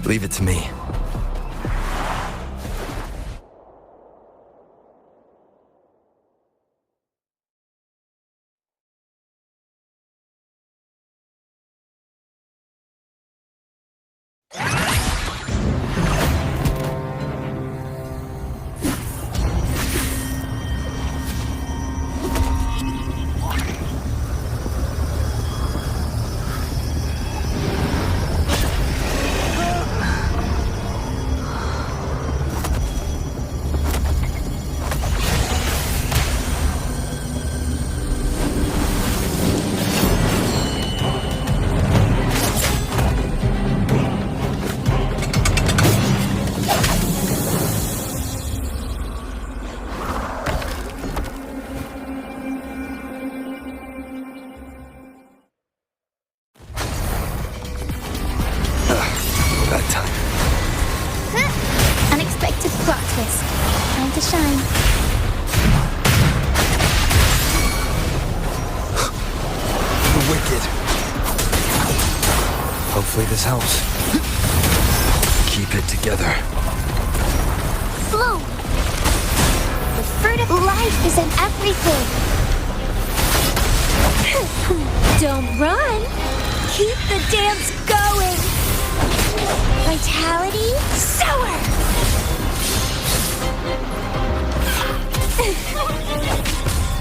Leave it to me. Unexpected plot twist. Time to shine. The wicked. Hopefully this helps. Keep it together. Bloom! The fruit of life is in everything. Don't run. Keep the dance going. Vitality, soar!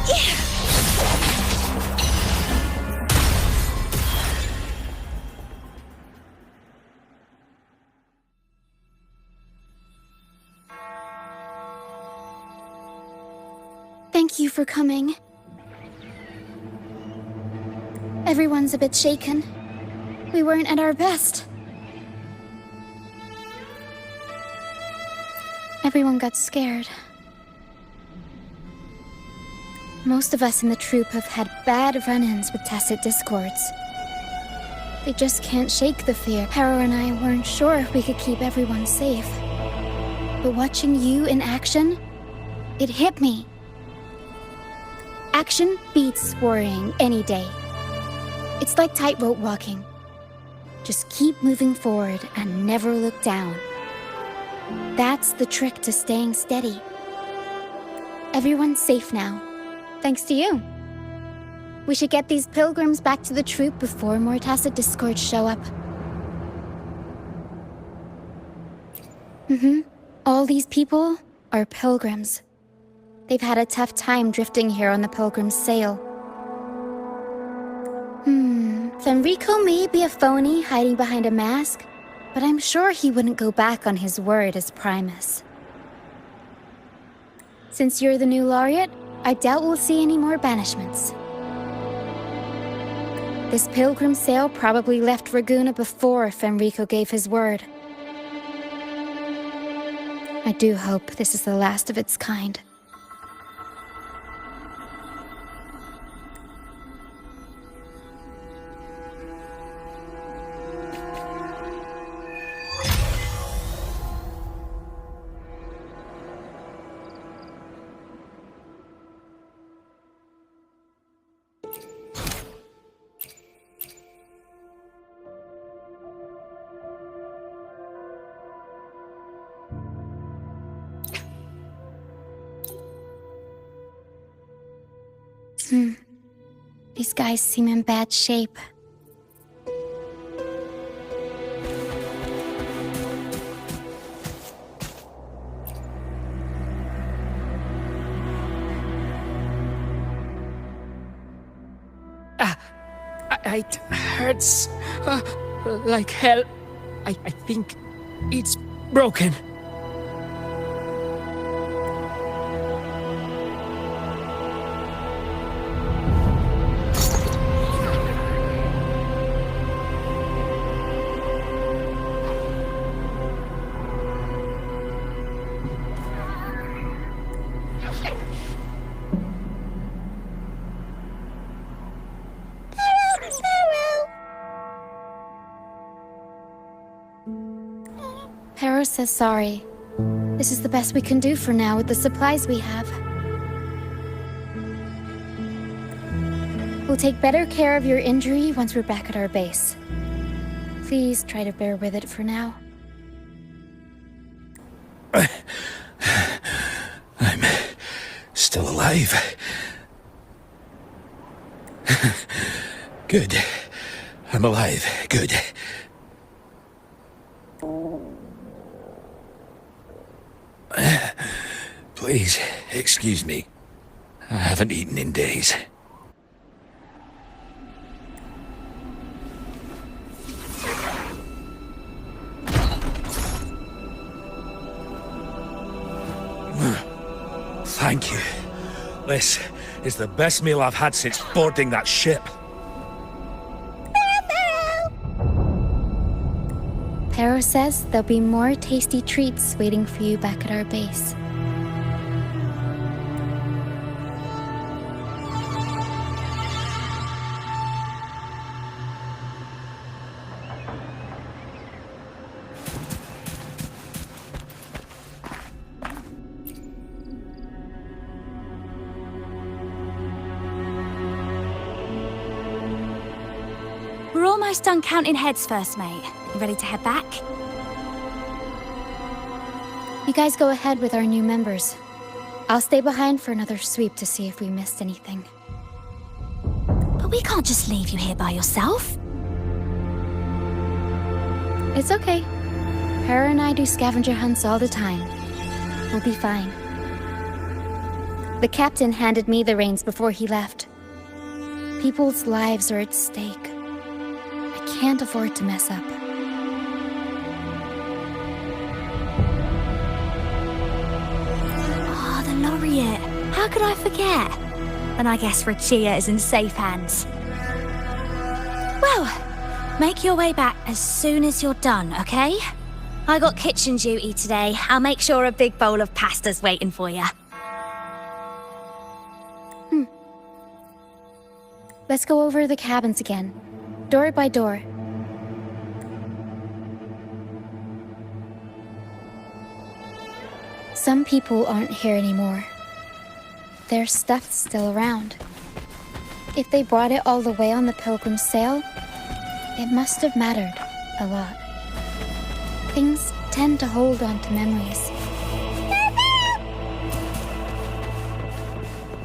Yeah. Thank you for coming. Everyone's a bit shaken. We weren't at our best. Everyone got scared. Most of us in the troupe have had bad run-ins with tacit discords. They just can't shake the fear. Harrow and I weren't sure if we could keep everyone safe. But watching you in action, it hit me. Action beats worrying any day. It's like tightrope walking. Just keep moving forward and never look down. That's the trick to staying steady. Everyone's safe now, thanks to you. We should get these pilgrims back to the troupe before more tacit discords show up. All these people are pilgrims. They've had a tough time drifting here on the pilgrim's sail. Fenrico may be a phony hiding behind a mask, but I'm sure he wouldn't go back on his word as Primus. Since you're the new laureate, I doubt we'll see any more banishments. This pilgrim sail probably left Raguna before Fenrico gave his word. I do hope this is the last of its kind. These guys seem in bad shape. It hurts like hell. I think it's broken. Harrow says sorry. This is the best we can do for now with the supplies we have. We'll take better care of your injury once we're back at our base. Please try to bear with it for now. I'm still alive. Good. I'm alive. Good. Please, excuse me. I haven't eaten in days. Thank you. This is the best meal I've had since boarding that ship. Pero says there'll be more tasty treats waiting for you back at our base. We're almost done counting heads first, mate. You ready to head back? You guys go ahead with our new members. I'll stay behind for another sweep to see if we missed anything. But we can't just leave you here by yourself. It's okay. Hera and I do scavenger hunts all the time. We'll be fine. The captain handed me the reins before he left. People's lives are at stake. I can't afford to mess up. Oh, the laureate. How could I forget? And I guess Roccia is in safe hands. Well, make your way back as soon as you're done, okay? I got kitchen duty today. I'll make sure a big bowl of pasta's waiting for you. Let's go over the cabins again, door by door. Some people aren't here anymore. Their stuff's still around. If they brought it all the way on the Pilgrim's sail, it must have mattered a lot. Things tend to hold on to memories.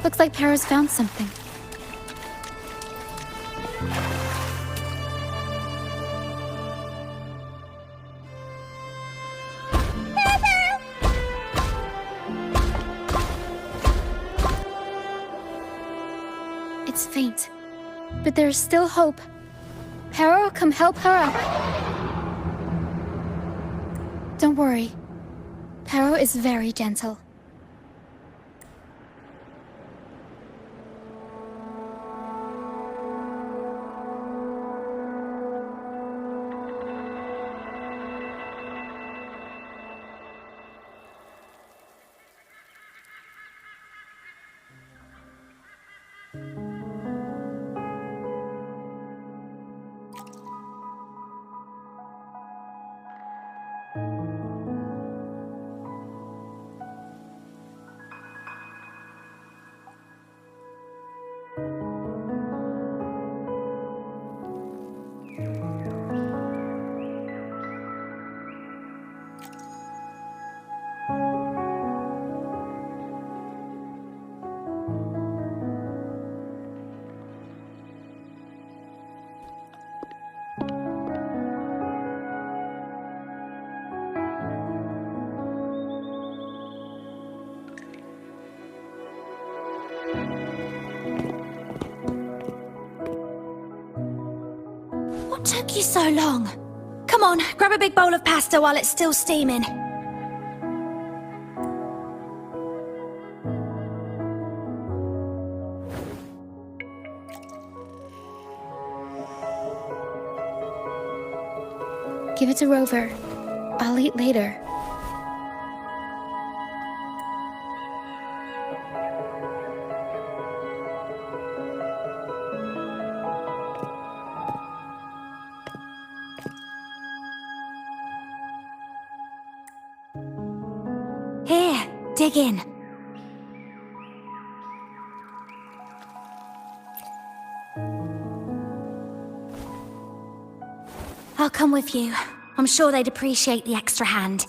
Looks like Para's found something. It's faint, but there's still hope. Para, come help her up. Don't worry. Para is very gentle. What took you so long? Come on, grab a big bowl of pasta while it's still steaming. Give it to Rover. I'll eat later. Here, dig in. I'll come with you. I'm sure they'd appreciate the extra hand.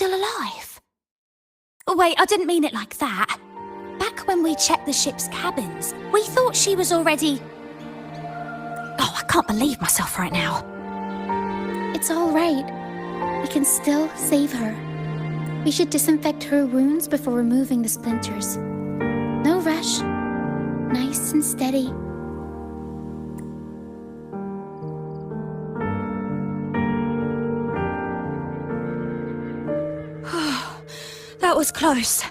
still alive. Oh, wait, I didn't mean it like that. Back when we checked the ship's cabins, we thought she was already... Oh, I can't believe myself right now. It's all right. We can still save her. We should disinfect her wounds before removing the splinters. No rush. Nice and steady. That was close.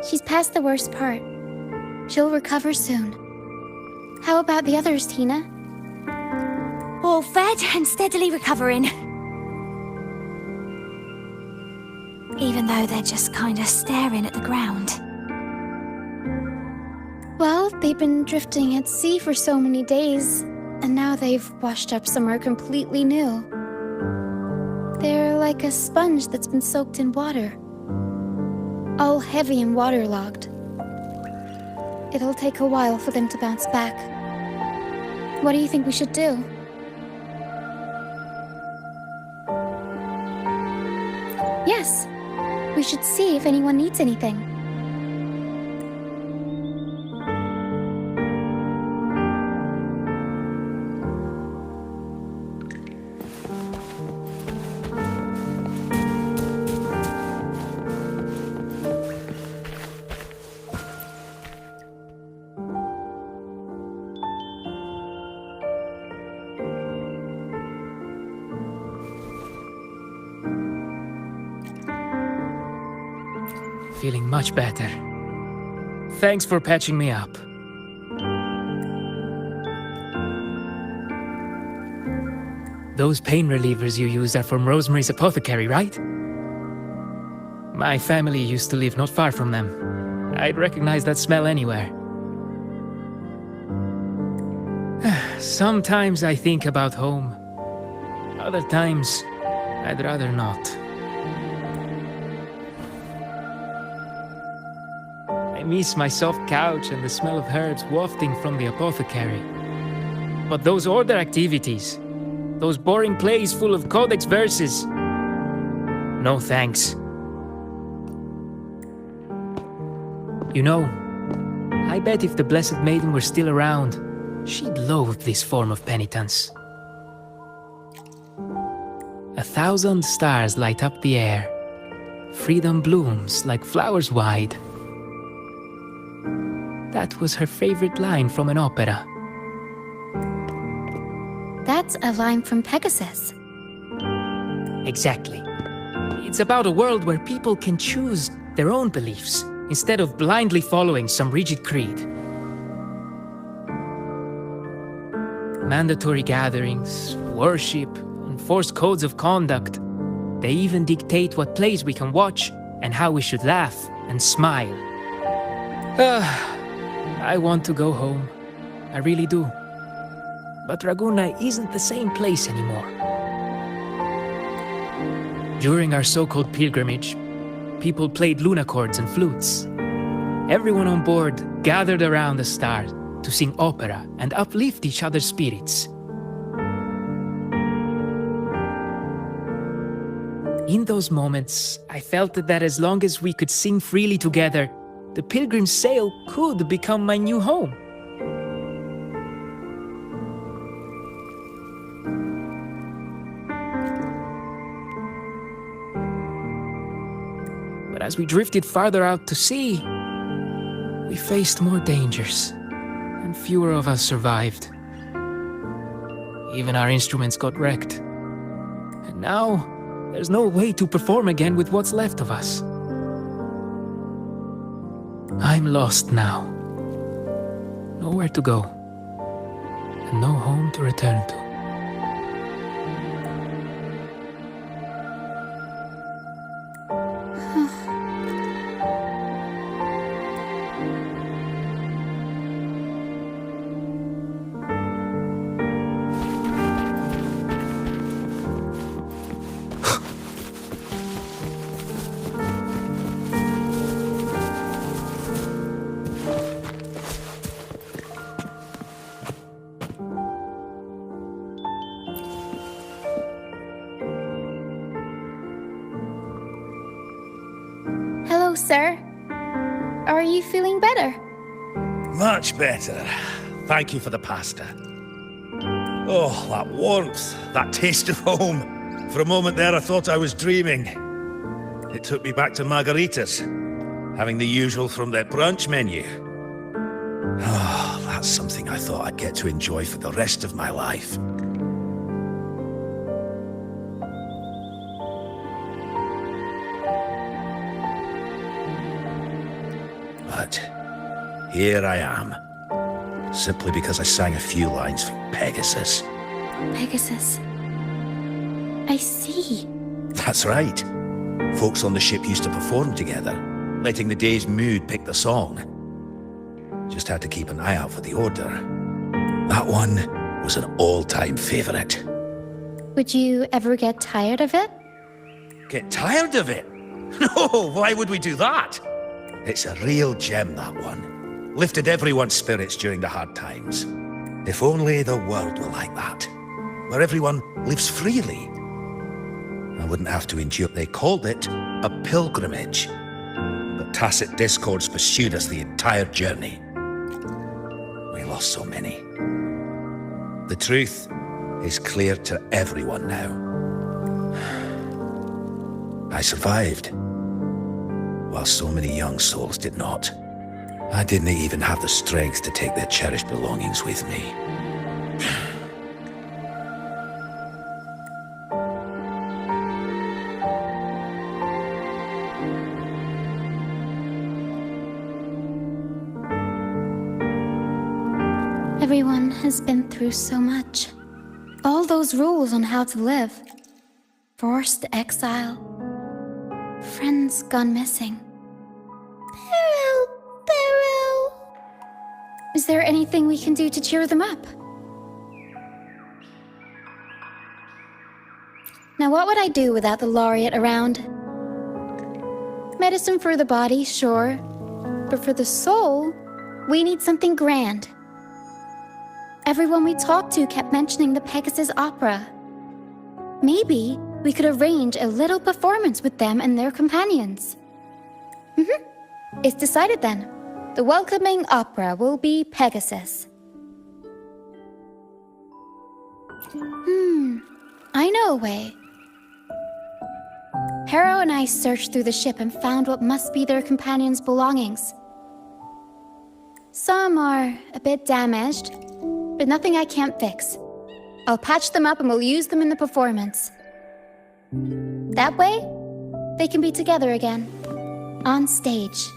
She's past the worst part. She'll recover soon. How about the others, Tina? All fed and steadily recovering. Even though they're just kind of staring at the ground. Well, they've been drifting at sea for so many days, and now they've washed up somewhere completely new. They're like a sponge that's been soaked in water. All heavy and waterlogged. It'll take a while for them to bounce back. What do you think we should do? Yes, we should see if anyone needs anything. Feeling much better. Thanks for patching me up. Those pain relievers you used are from Rosemary's apothecary, right? My family used to live not far from them. I'd recognize that smell anywhere. Sometimes I think about home. Other times, I'd rather not. I miss my soft couch and the smell of herbs wafting from the apothecary. But those order activities, those boring plays full of codex verses, no thanks. You know, I bet if the Blessed Maiden were still around, she'd loathe this form of penitence. 1,000 stars light up the air. Freedom blooms like flowers wide. That was her favorite line from an opera. That's a line from Pegasus. Exactly. It's about a world where people can choose their own beliefs instead of blindly following some rigid creed. Mandatory gatherings, worship, enforced codes of conduct. They even dictate what plays we can watch and how we should laugh and smile. I want to go home. I really do. But Raguna isn't the same place anymore. During our so-called pilgrimage, people played lunacords and flutes. Everyone on board gathered around the stars to sing opera and uplift each other's spirits. In those moments, I felt that as long as we could sing freely together, the Pilgrim's Sail could become my new home. But as we drifted farther out to sea, we faced more dangers, and fewer of us survived. Even our instruments got wrecked. And now, there's no way to perform again with what's left of us. I'm lost now. Nowhere to go, and no home to return to. sir. Are you feeling better? Much better. Thank you for the pasta. Oh, that warmth, that taste of home. For a moment there, I thought I was dreaming. It took me back to margaritas, having the usual from their brunch menu. Oh, that's something I thought I'd get to enjoy for the rest of my life. But here I am, simply because I sang a few lines for Pegasus. Pegasus. I see. That's right. Folks on the ship used to perform together, letting the day's mood pick the song. Just had to keep an eye out for the order. That one was an all-time favorite. Would you ever get tired of it? Get tired of it? No, why would we do that? It's a real gem, that one. Lifted everyone's spirits during the hard times. If only the world were like that, where everyone lives freely. I wouldn't have to endure. They called it a pilgrimage. But tacit discords pursued us the entire journey. We lost so many. The truth is clear to everyone now. I survived, while so many young souls did not. I didn't even have the strength to take their cherished belongings with me. Everyone has been through so much. All those rules on how to live. Forced exile. Friends gone missing. Barrow. Is there anything we can do to cheer them up? Now what would I do without the laureate around? Medicine for the body, sure. But for the soul, we need something grand. Everyone we talked to kept mentioning the Pegasus Opera. Maybe we could arrange a little performance with them and their companions. It's decided then. The welcoming opera will be Pegasus. I know a way. Harrow and I searched through the ship and found what must be their companions' belongings. Some are a bit damaged, but nothing I can't fix. I'll patch them up and we'll use them in the performance. That way, they can be together again, on stage.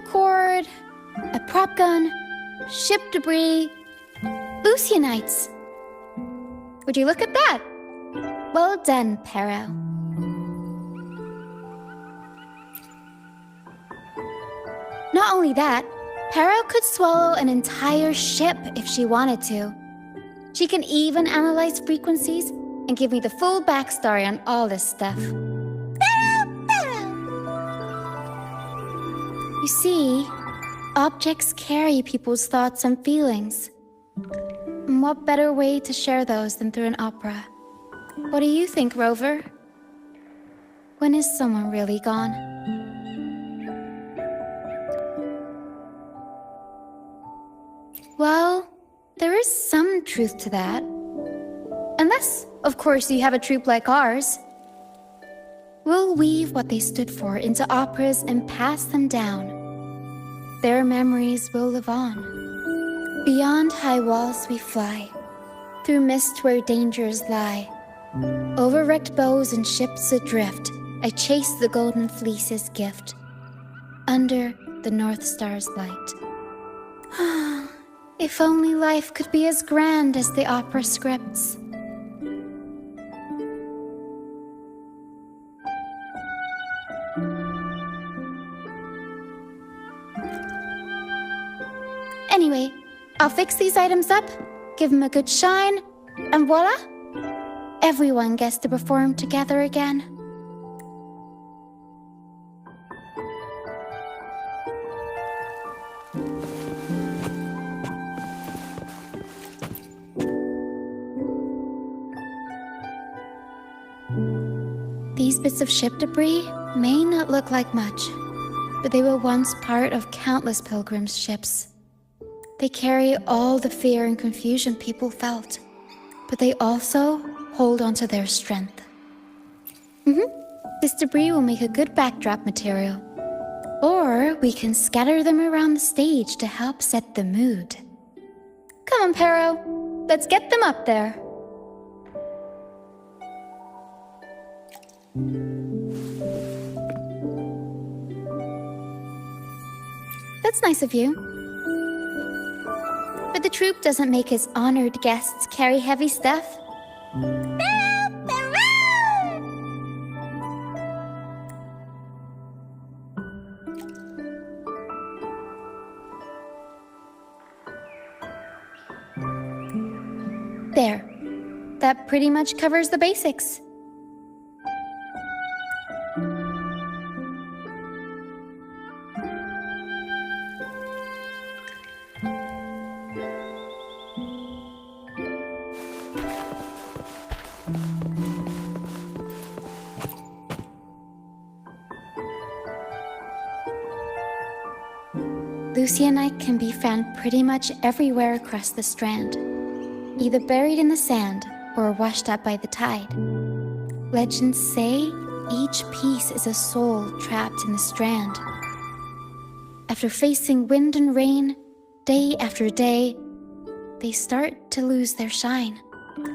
Cord, a prop gun, ship debris, Lucianites. Would you look at that? Well done, Pero. Not only that, Pero could swallow an entire ship if she wanted to. She can even analyze frequencies and give me the full backstory on all this stuff. You see, objects carry people's thoughts and feelings. And what better way to share those than through an opera? What do you think, Rover? When is someone really gone? Well, there is some truth to that. Unless, of course, you have a troupe like ours. We'll weave what they stood for into operas and pass them down. Their memories will live on. Beyond high walls we fly, through mist where dangers lie. Over wrecked bows and ships adrift, I chase the golden fleece's gift. Under the North Star's light. If only life could be as grand as the opera scripts. Anyway, I'll fix these items up, give them a good shine, and voila! Everyone gets to perform together again. These bits of ship debris may not look like much, but they were once part of countless pilgrims' ships. They carry all the fear and confusion people felt, but they also hold onto their strength. This debris will make a good backdrop material. Or we can scatter them around the stage to help set the mood. Come on, Pero. Let's get them up there. That's nice of you. But the troupe doesn't make its honored guests carry heavy stuff. There. That pretty much covers the basics. Lucianite can be found pretty much everywhere across the strand, either buried in the sand or washed up by the tide. Legends say each piece is a soul trapped in the strand. After facing wind and rain, day after day, they start to lose their shine.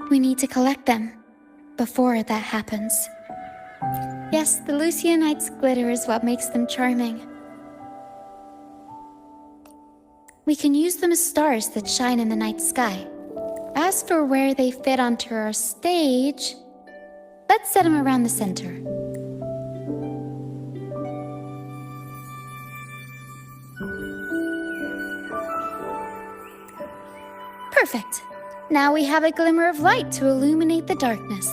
We need to collect them before that happens. Yes, the Lucianite's glitter is what makes them charming. We can use them as stars that shine in the night sky. As for where they fit onto our stage, let's set them around the center. Perfect. Now we have a glimmer of light to illuminate the darkness.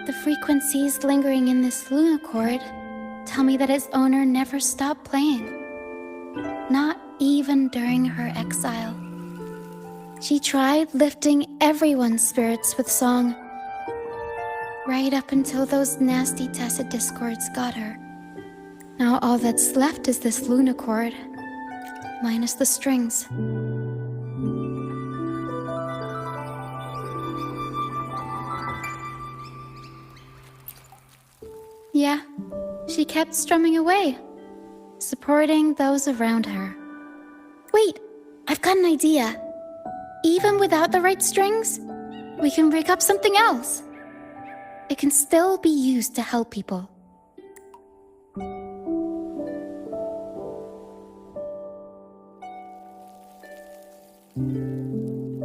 The frequencies lingering in this lunochord tell me that its owner never stopped playing. Not even during her exile. She tried lifting everyone's spirits with song, right up until those nasty tacit discords got her. Now all that's left is this lunochord, minus the strings. Yeah, she kept strumming away, supporting those around her. Wait, I've got an idea. Even without the right strings, we can rig up something else. It can still be used to help people.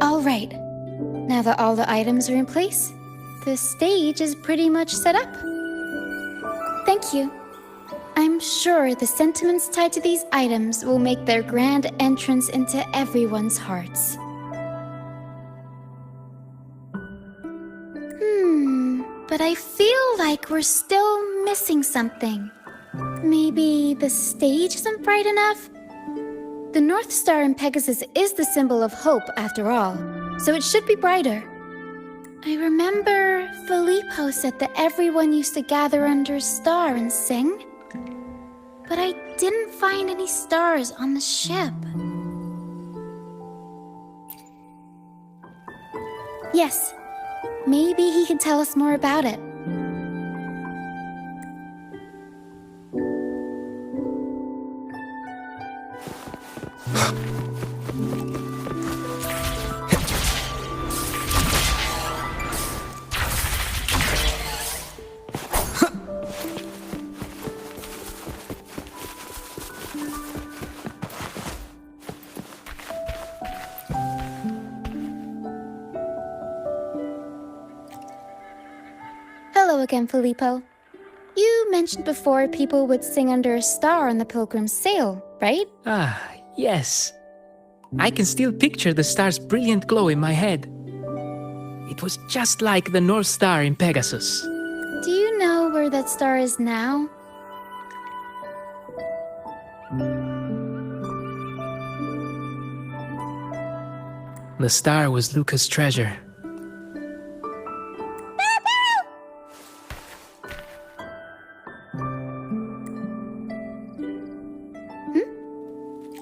All right, now that all the items are in place, the stage is pretty much set up. Thank you. I'm sure the sentiments tied to these items will make their grand entrance into everyone's hearts. But I feel like we're still missing something. Maybe the stage isn't bright enough? The North Star in Pegasus is the symbol of hope, after all, so it should be brighter. I remember Filippo said that everyone used to gather under a star and sing, but I didn't find any stars on the ship. Yes, maybe he can tell us more about it. again, Filippo. You mentioned before people would sing under a star on the pilgrim's sail, right? Ah, yes. I can still picture the star's brilliant glow in my head. It was just like the North Star in Pegasus. Do you know where that star is now? The star was Luca's treasure.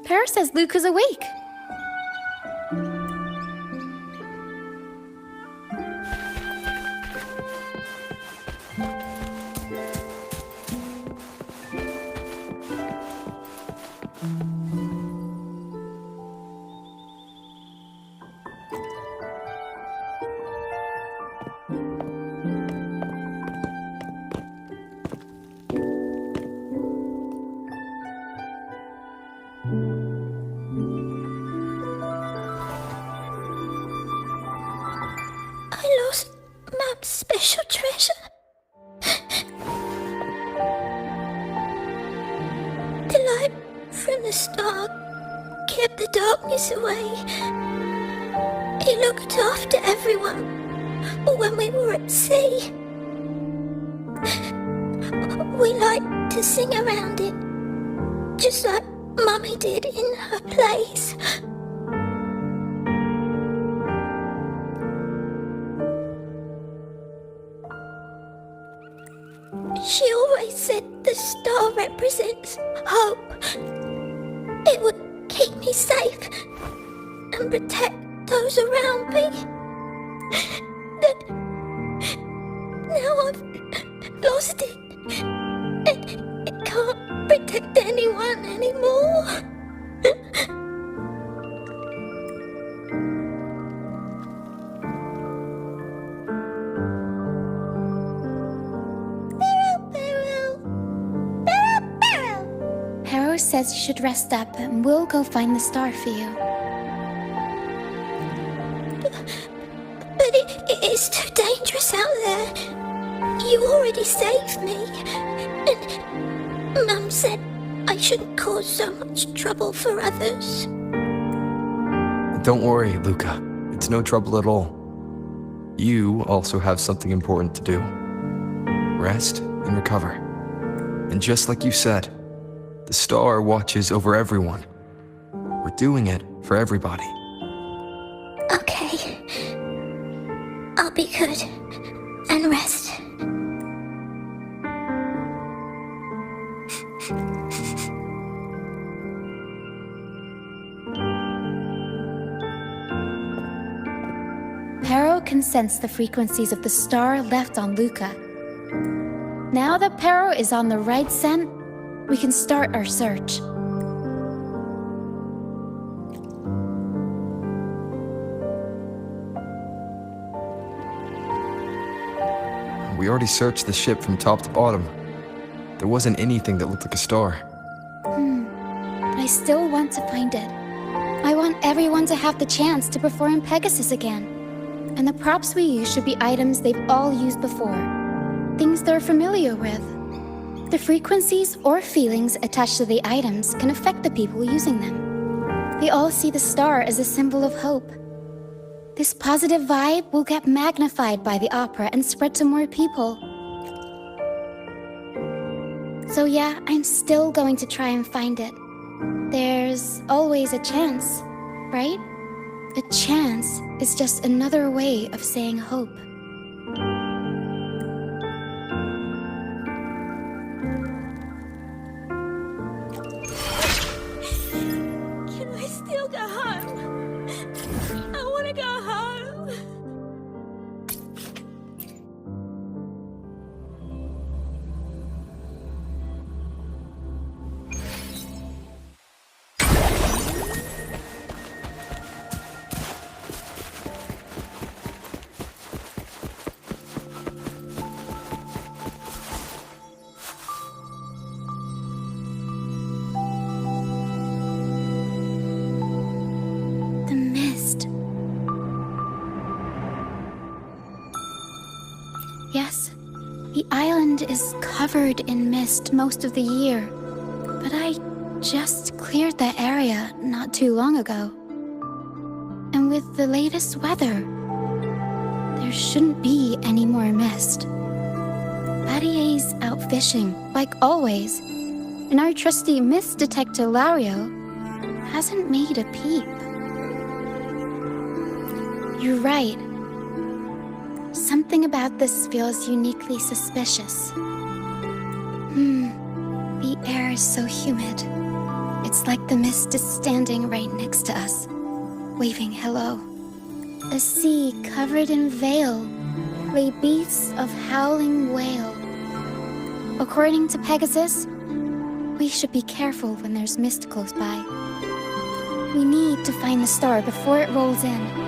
Para says Luke is awake. I lost Map's special treasure. The light from the star kept the darkness away. It looked after everyone when we were at sea. We liked to sing around it, just like Mummy did in her plays. She always said the star represents hope. It would keep me safe and protect those around me. Now I've lost it, and it can't protect anyone anymore. Para says you should rest up and we'll go find the star for you. But it's too dangerous out there. You already saved me. And Mum said I shouldn't cause so much trouble for others. Don't worry, Luca. It's no trouble at all. You also have something important to do. Rest and recover. And just like you said, the star watches over everyone. We're doing it for everybody. Okay. I'll be good and rest. Pero can sense the frequencies of the star left on Luca. Now that Pero is on the right scent, we can start our search. We already searched the ship from top to bottom. There wasn't anything that looked like a star. But I still want to find it. I want everyone to have the chance to perform Pegasus again. And the props we use should be items they've all used before. Things they're familiar with. The frequencies or feelings attached to the items can affect the people using them. They all see the star as a symbol of hope. This positive vibe will get magnified by the opera and spread to more people. So yeah, I'm still going to try and find it. There's always a chance, right? A chance is just another way of saying hope. Can I still go home? I want to go home. is covered in mist most of the year, but I just cleared that area not too long ago. And with the latest weather, there shouldn't be any more mist. Battier's out fishing, like always, and our trusty mist detector Lario hasn't made a peep. You're right. Something about this feels uniquely suspicious. The air is so humid. It's like the mist is standing right next to us, waving hello. A sea covered in veil lay beasts of howling whale. According to Pegasus, we should be careful when there's mist close by. We need to find the star before it rolls in.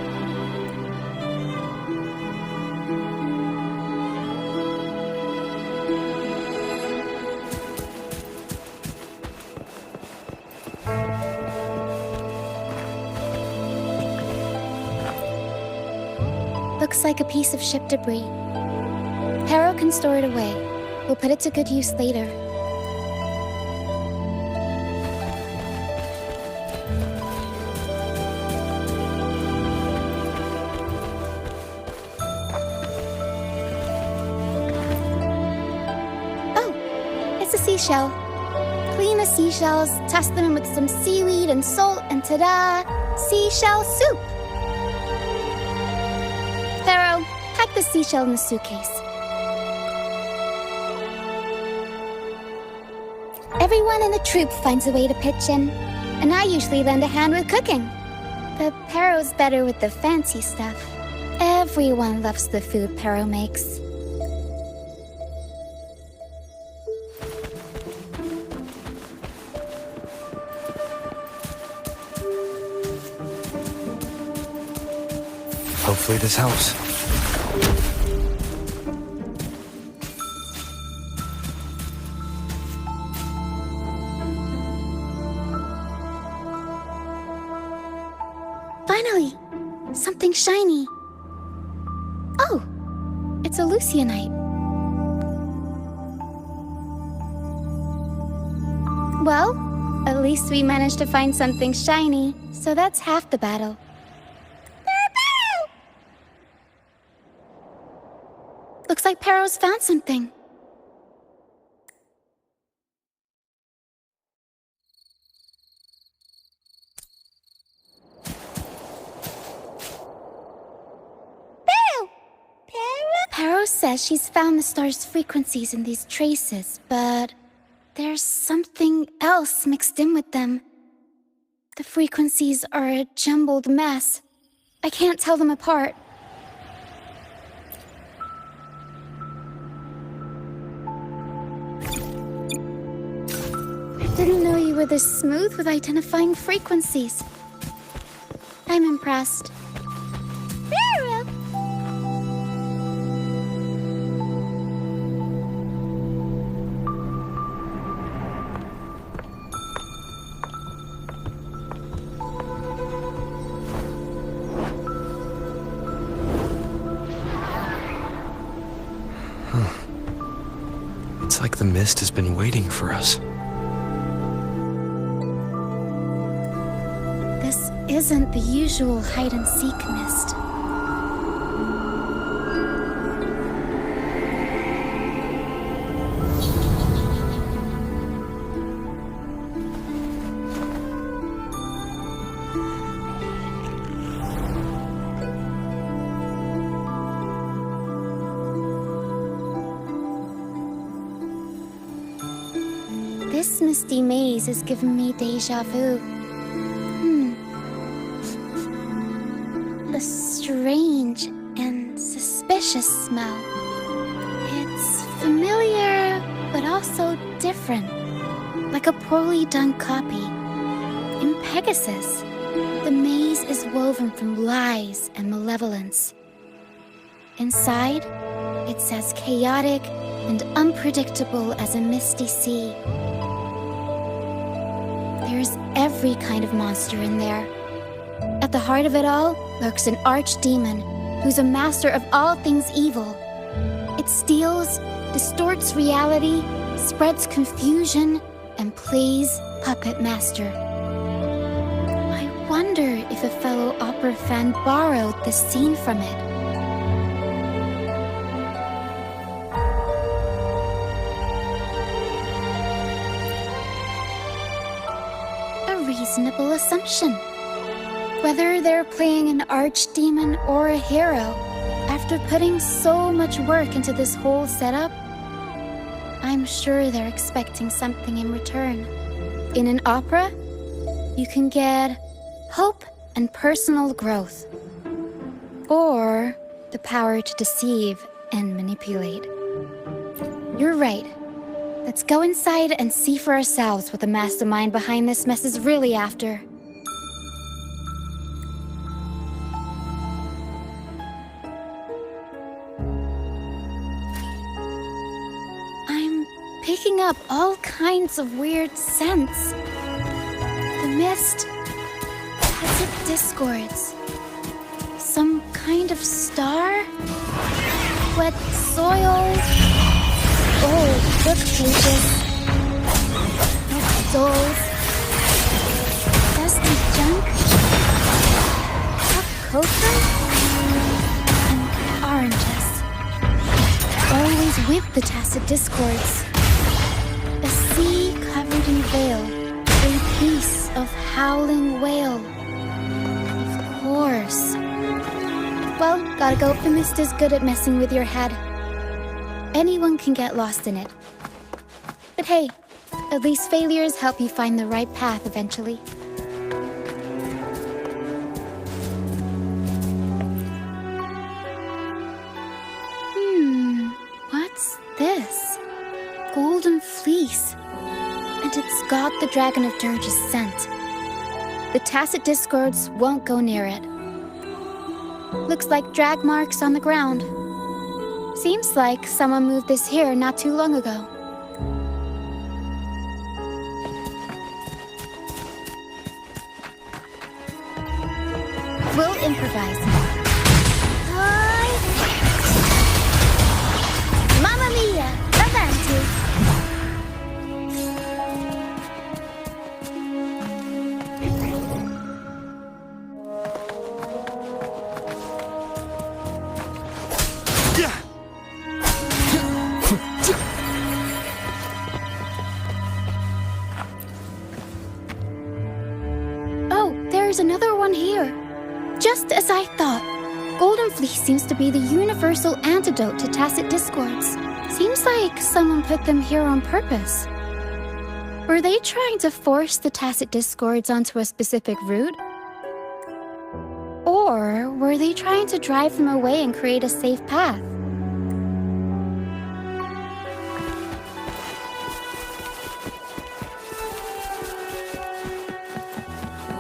Looks like a piece of ship debris. Pero can store it away. We'll put it to good use later. Oh, it's a seashell. Clean the seashells, toss them in with some seaweed and salt, and ta-da! Seashell soup! Pharaoh, pack the seashell in the suitcase. Everyone in the troop finds a way to pitch in, and I usually lend a hand with cooking. But Pharaoh's better with the fancy stuff. Everyone loves the food Pharaoh makes. Hopefully this helps. Finally! Something shiny. Oh! It's a Lucianite. Well, at least we managed to find something shiny, so that's half the battle. Looks like Pero's found something. Pero says she's found the star's frequencies in these traces, but there's something else mixed in with them. The frequencies are a jumbled mess. I can't tell them apart. I didn't know you were this smooth with identifying frequencies. I'm impressed. It's like the mist has been waiting for us. This isn't the usual hide-and-seek mist. This misty maze is giving me déjà vu. A strange and suspicious smell. It's familiar, but also different. Like a poorly done copy. In Pegasus, the maze is woven from lies and malevolence. Inside, it's as chaotic and unpredictable as a misty sea. There's every kind of monster in there. At the heart of it all lurks an archdemon who's a master of all things evil. It steals, distorts reality, spreads confusion, and plays puppet master. I wonder if a fellow opera fan borrowed this scene from it. A reasonable assumption. Whether they're playing an archdemon or a hero, after putting so much work into this whole setup, I'm sure they're expecting something in return. In an opera, you can get hope and personal growth, or the power to deceive and manipulate. You're right. Let's go inside and see for ourselves what the mastermind behind this mess is really after. Picking up all kinds of weird scents. The mist, acid discords, some kind of star, wet soil, old book pages, dolls, dusty junk, hot cocoa, and oranges. Always with the tacit discords. A sea covered in veil, a piece of howling whale. Of course. Well, gotta go. The mist is good at messing with your head. Anyone can get lost in it. But hey, at least failures help you find the right path eventually. What's this? Golden fleece. And it's got the Dragon of Dirge's scent. The tacit discords won't go near it. Looks like drag marks on the ground. Seems like someone moved this here not too long ago. We'll improvise. Mamma mia! Avanti! Oh, there's another one here. Just as I thought. Golden Fleece seems to be the universal antidote to tacit discords. Seems like someone put them here on purpose. Were they trying to force the tacit discords onto a specific route? Or were they trying to drive them away and create a safe path?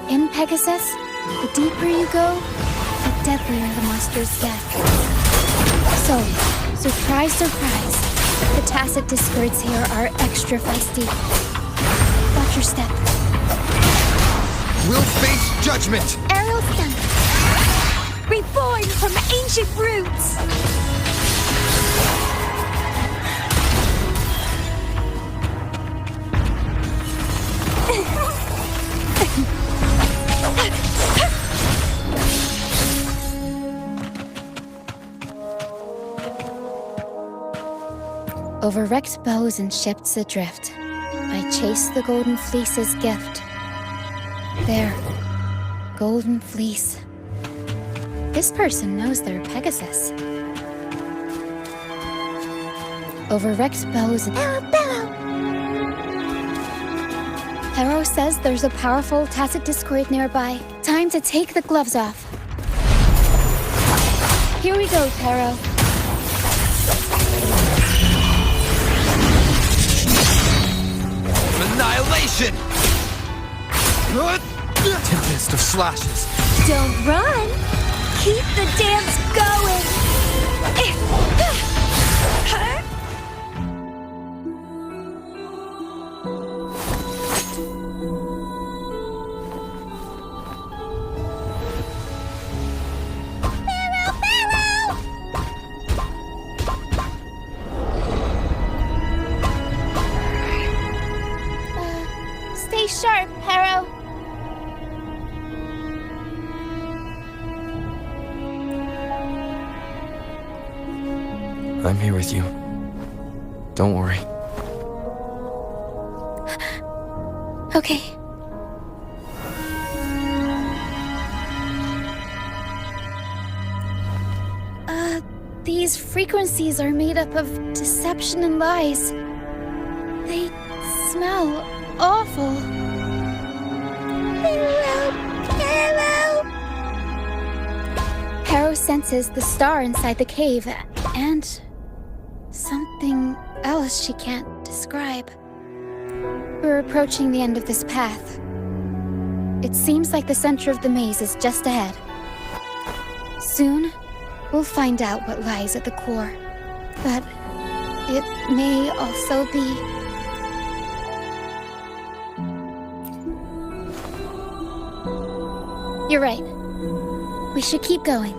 In Pegasus, the deeper you go, the deadlier the monsters get. So, surprise, surprise, the tacit discords here are extra feisty. Watch your step. We'll face judgment! Aerial stun. Reborn from ancient roots! Over wrecked bows and ships adrift, I chase the Golden Fleece's gift. There, Golden Fleece. This person knows their Pegasus. Over wrecked bows and... Bellow! Hero says there's a powerful tacit discord nearby. Time to take the gloves off. Here we go, Hero. Annihilation! Tempest of slashes. Don't run! Keep the dance going! sharp, Harrow. I'm here with you. Don't worry. Okay. These frequencies are made up of deception and lies. They smell awful. Harrow senses the star inside the cave, and something else she can't describe. We're approaching the end of this path. It seems like the center of the maze is just ahead. Soon, we'll find out what lies at the core. But it may also be... You're right. We should keep going.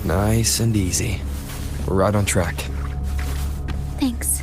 Nice and easy. We're right on track. Thanks.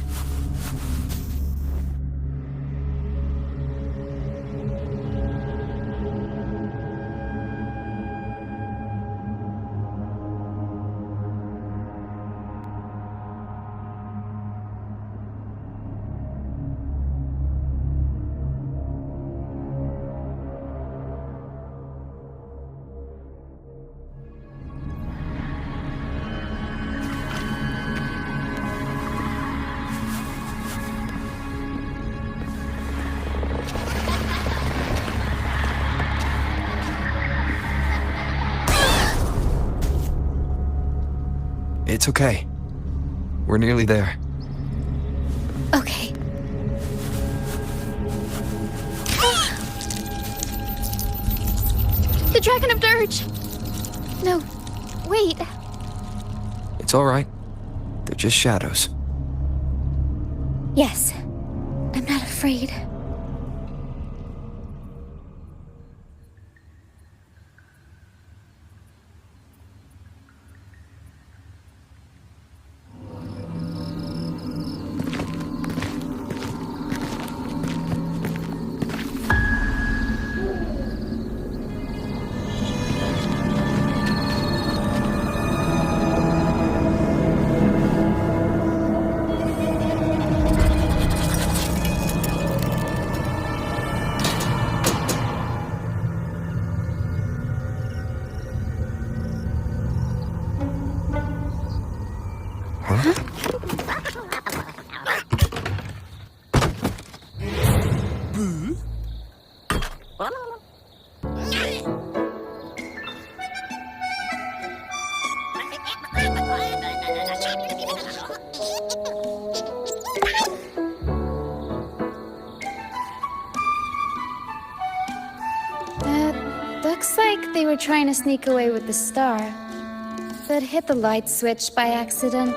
It's okay. We're nearly there. Okay. The Dragon of Dirge! No, wait. It's all right. They're just shadows. Yes, I'm not afraid. Looks like they were trying to sneak away with the star, but hit the light switch by accident.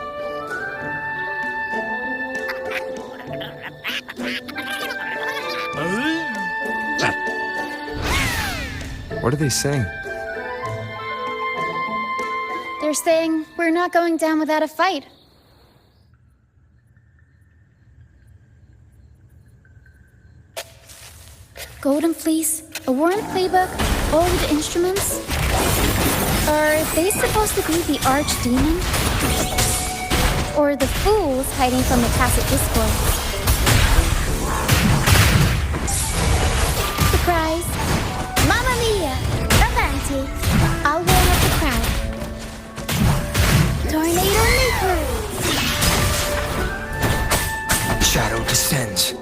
What are they saying? They're saying we're not going down without a fight. Golden Fleece, a worn playbook, old instruments. Are they supposed to be the archdemon? Or the fools hiding from the tacit discord? Surprise! Mamma mia! Avanti! I'll warm up the crowd. Tornado Maker! Shadow descends.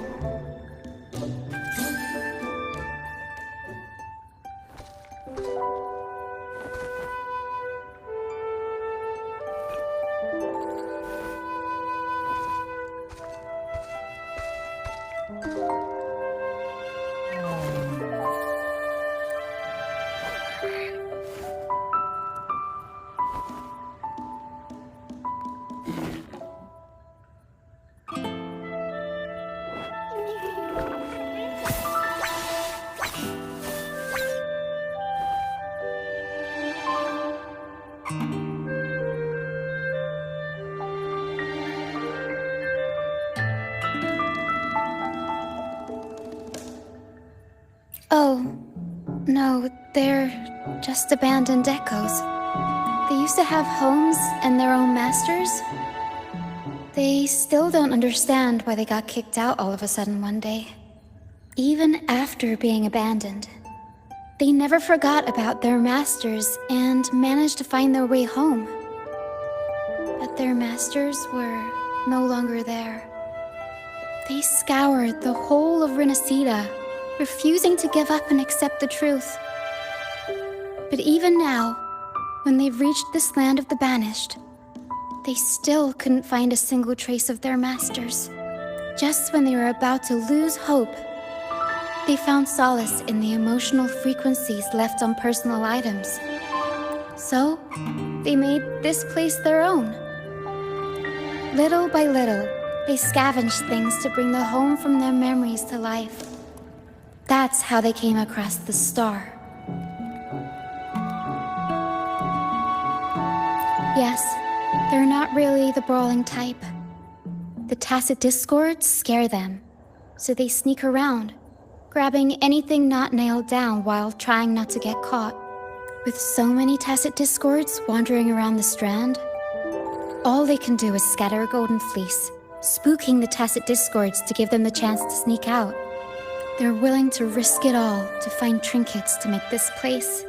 Oh, no, they're just abandoned echoes. They used to have homes and their own masters. They still don't understand why they got kicked out all of a sudden one day. Even after being abandoned, they never forgot about their masters and managed to find their way home. But their masters were no longer there. They scoured the whole of Renacida, refusing to give up and accept the truth. But even now, when they've reached this land of the banished, they still couldn't find a single trace of their masters. Just when they were about to lose hope, they found solace in the emotional frequencies left on personal items. So, they made this place their own. Little by little, they scavenged things to bring the home from their memories to life. That's how they came across the star. Yes, they're not really the brawling type. The tacit discords scare them, so they sneak around, grabbing anything not nailed down while trying not to get caught. With so many tacit discords wandering around the strand, all they can do is scatter a golden fleece, spooking the tacit discords to give them the chance to sneak out. They're willing to risk it all to find trinkets to make this place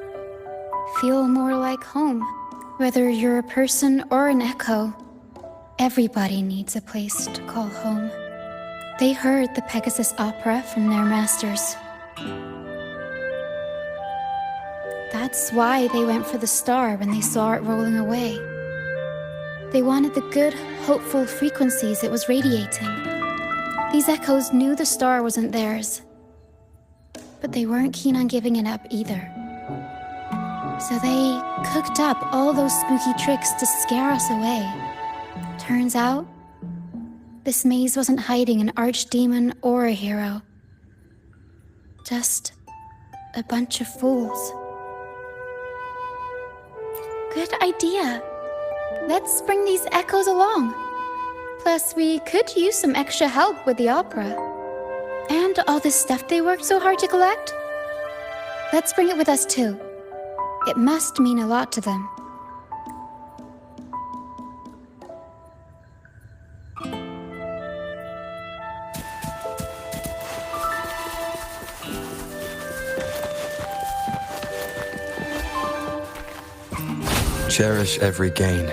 feel more like home. Whether you're a person or an echo, everybody needs a place to call home. They heard the Pegasus opera from their masters. That's why they went for the star when they saw it rolling away. They wanted the good, hopeful frequencies it was radiating. These echoes knew the star wasn't theirs, but they weren't keen on giving it up either. So they cooked up all those spooky tricks to scare us away. Turns out, this maze wasn't hiding an archdemon or a hero. Just a bunch of fools. Good idea. Let's bring these echoes along. Plus, we could use some extra help with the opera. And all this stuff they worked so hard to collect. Let's bring it with us too. It must mean a lot to them. Cherish every gain.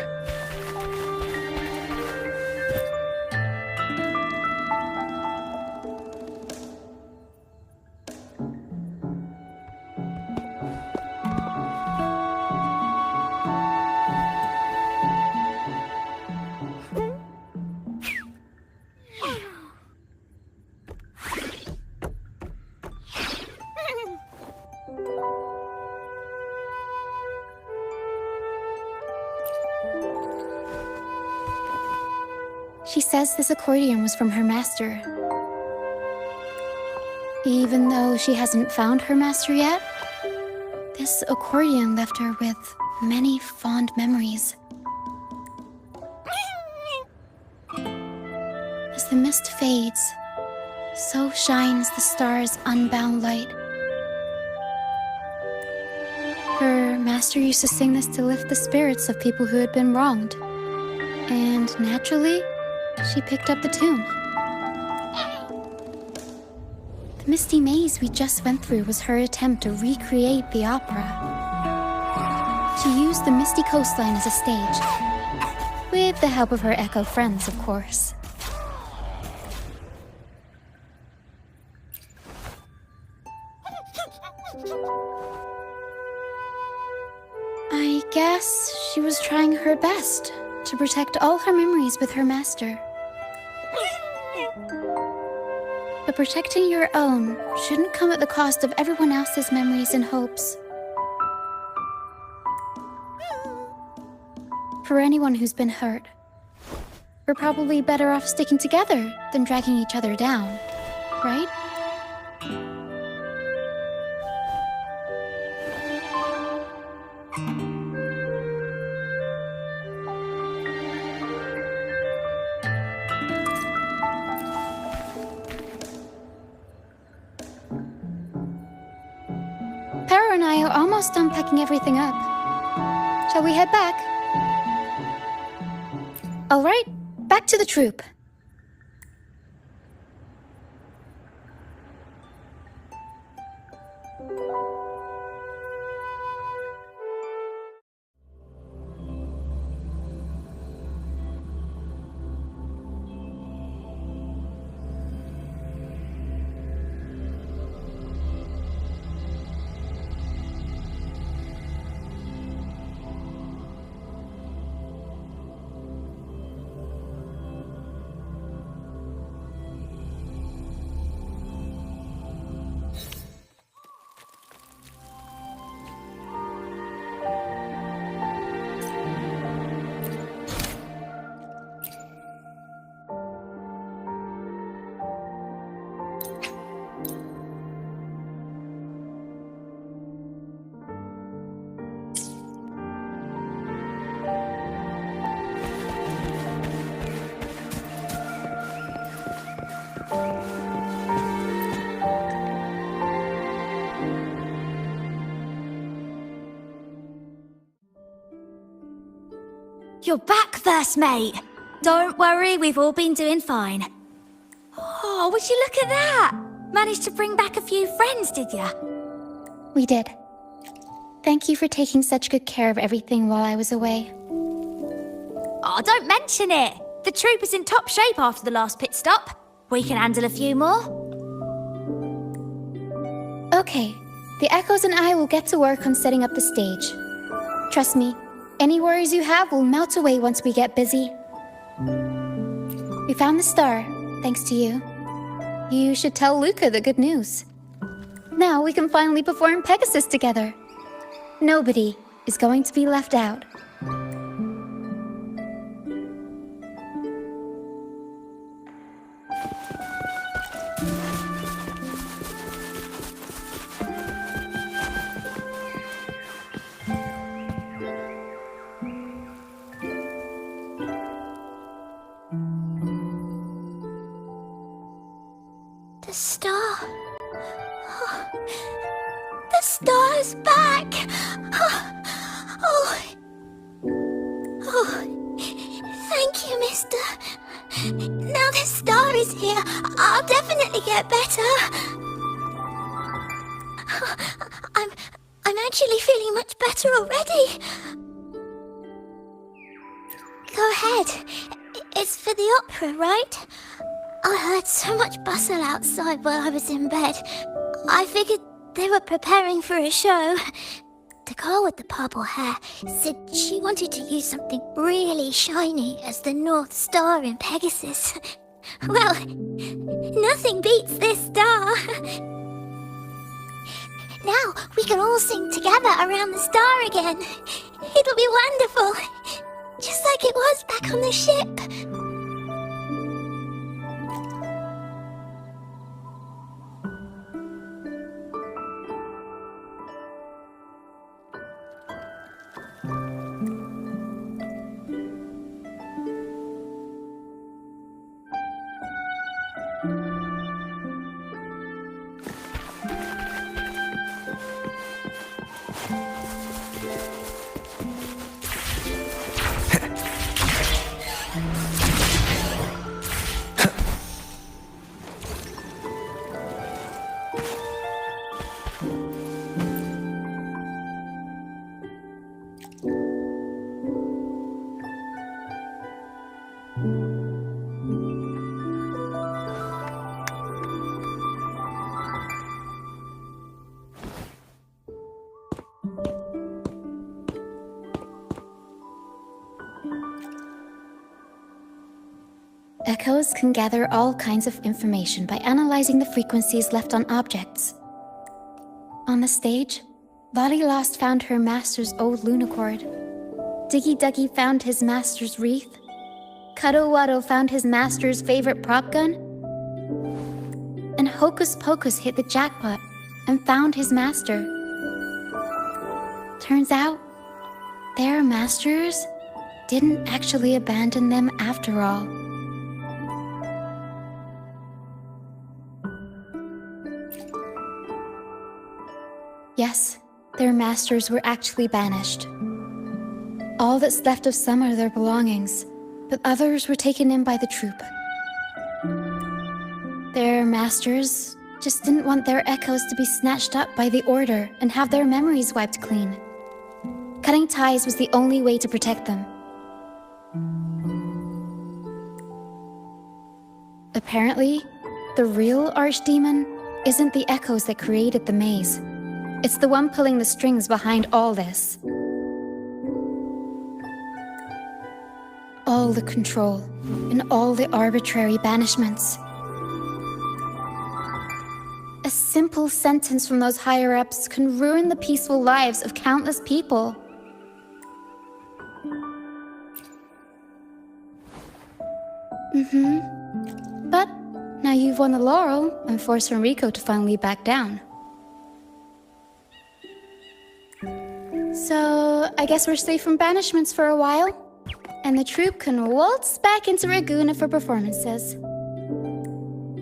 She says this accordion was from her master. Even though she hasn't found her master yet, this accordion left her with many fond memories. As the mist fades, so shines the star's unbound light. Her master used to sing this to lift the spirits of people who had been wronged. And naturally, she picked up the tune. The misty maze we just went through was her attempt to recreate the opera. She used the misty coastline as a stage, with the help of her echo friends, of course. I guess she was trying her best to protect all her memories with her master. But protecting your own shouldn't come at the cost of everyone else's memories and hopes. For anyone who's been hurt, we're probably better off sticking together than dragging each other down, right? Flower and I are almost done packing everything up. Shall we head back? All right, back to the troop. You're back, first mate. Don't worry, we've all been doing fine. Oh, would you look at that? Managed to bring back a few friends, did ya? We did. Thank you for taking such good care of everything while I was away. Oh, don't mention it. The troop is in top shape after the last pit stop. We can handle a few more. Okay, the Echoes and I will get to work on setting up the stage. Trust me, any worries you have will melt away once we get busy. We found the star, thanks to you. You should tell Luca the good news. Now we can finally perform Pegasus together. Nobody is going to be left out. The star. Oh, the star is back. Oh. Thank you, mister. Now the star is here, I'll definitely get better. I'm actually feeling much better already. Go ahead. It's for the opera, right? I heard so much bustle outside while I was in bed. I figured they were preparing for a show. The girl with the purple hair said she wanted to use something really shiny as the North Star in Pegasus. Well, nothing beats this star. Now we can all sing together around the star again. It'll be wonderful. Just like it was back on the ship. Echoes can gather all kinds of information by analyzing the frequencies left on objects. On the stage, Lottie Lost found her master's old lunicord. Diggy Duggy found his master's wreath. Cuddle Waddle found his master's favorite prop gun. And Hocus Pocus hit the jackpot and found his master. Turns out, their masters didn't actually abandon them after all. Yes, their masters were actually banished. All that's left of some are their belongings, but others were taken in by the troop. Their masters just didn't want their echoes to be snatched up by the Order and have their memories wiped clean. Cutting ties was the only way to protect them. Apparently, the real archdemon isn't the echoes that created the maze. It's the one pulling the strings behind all this. All the control and all the arbitrary banishments. A simple sentence from those higher-ups can ruin the peaceful lives of countless people. But now you've won the laurel and forced Enrico to finally back down. So, I guess we're safe from banishments for a while, and the troupe can waltz back into Ragusa for performances.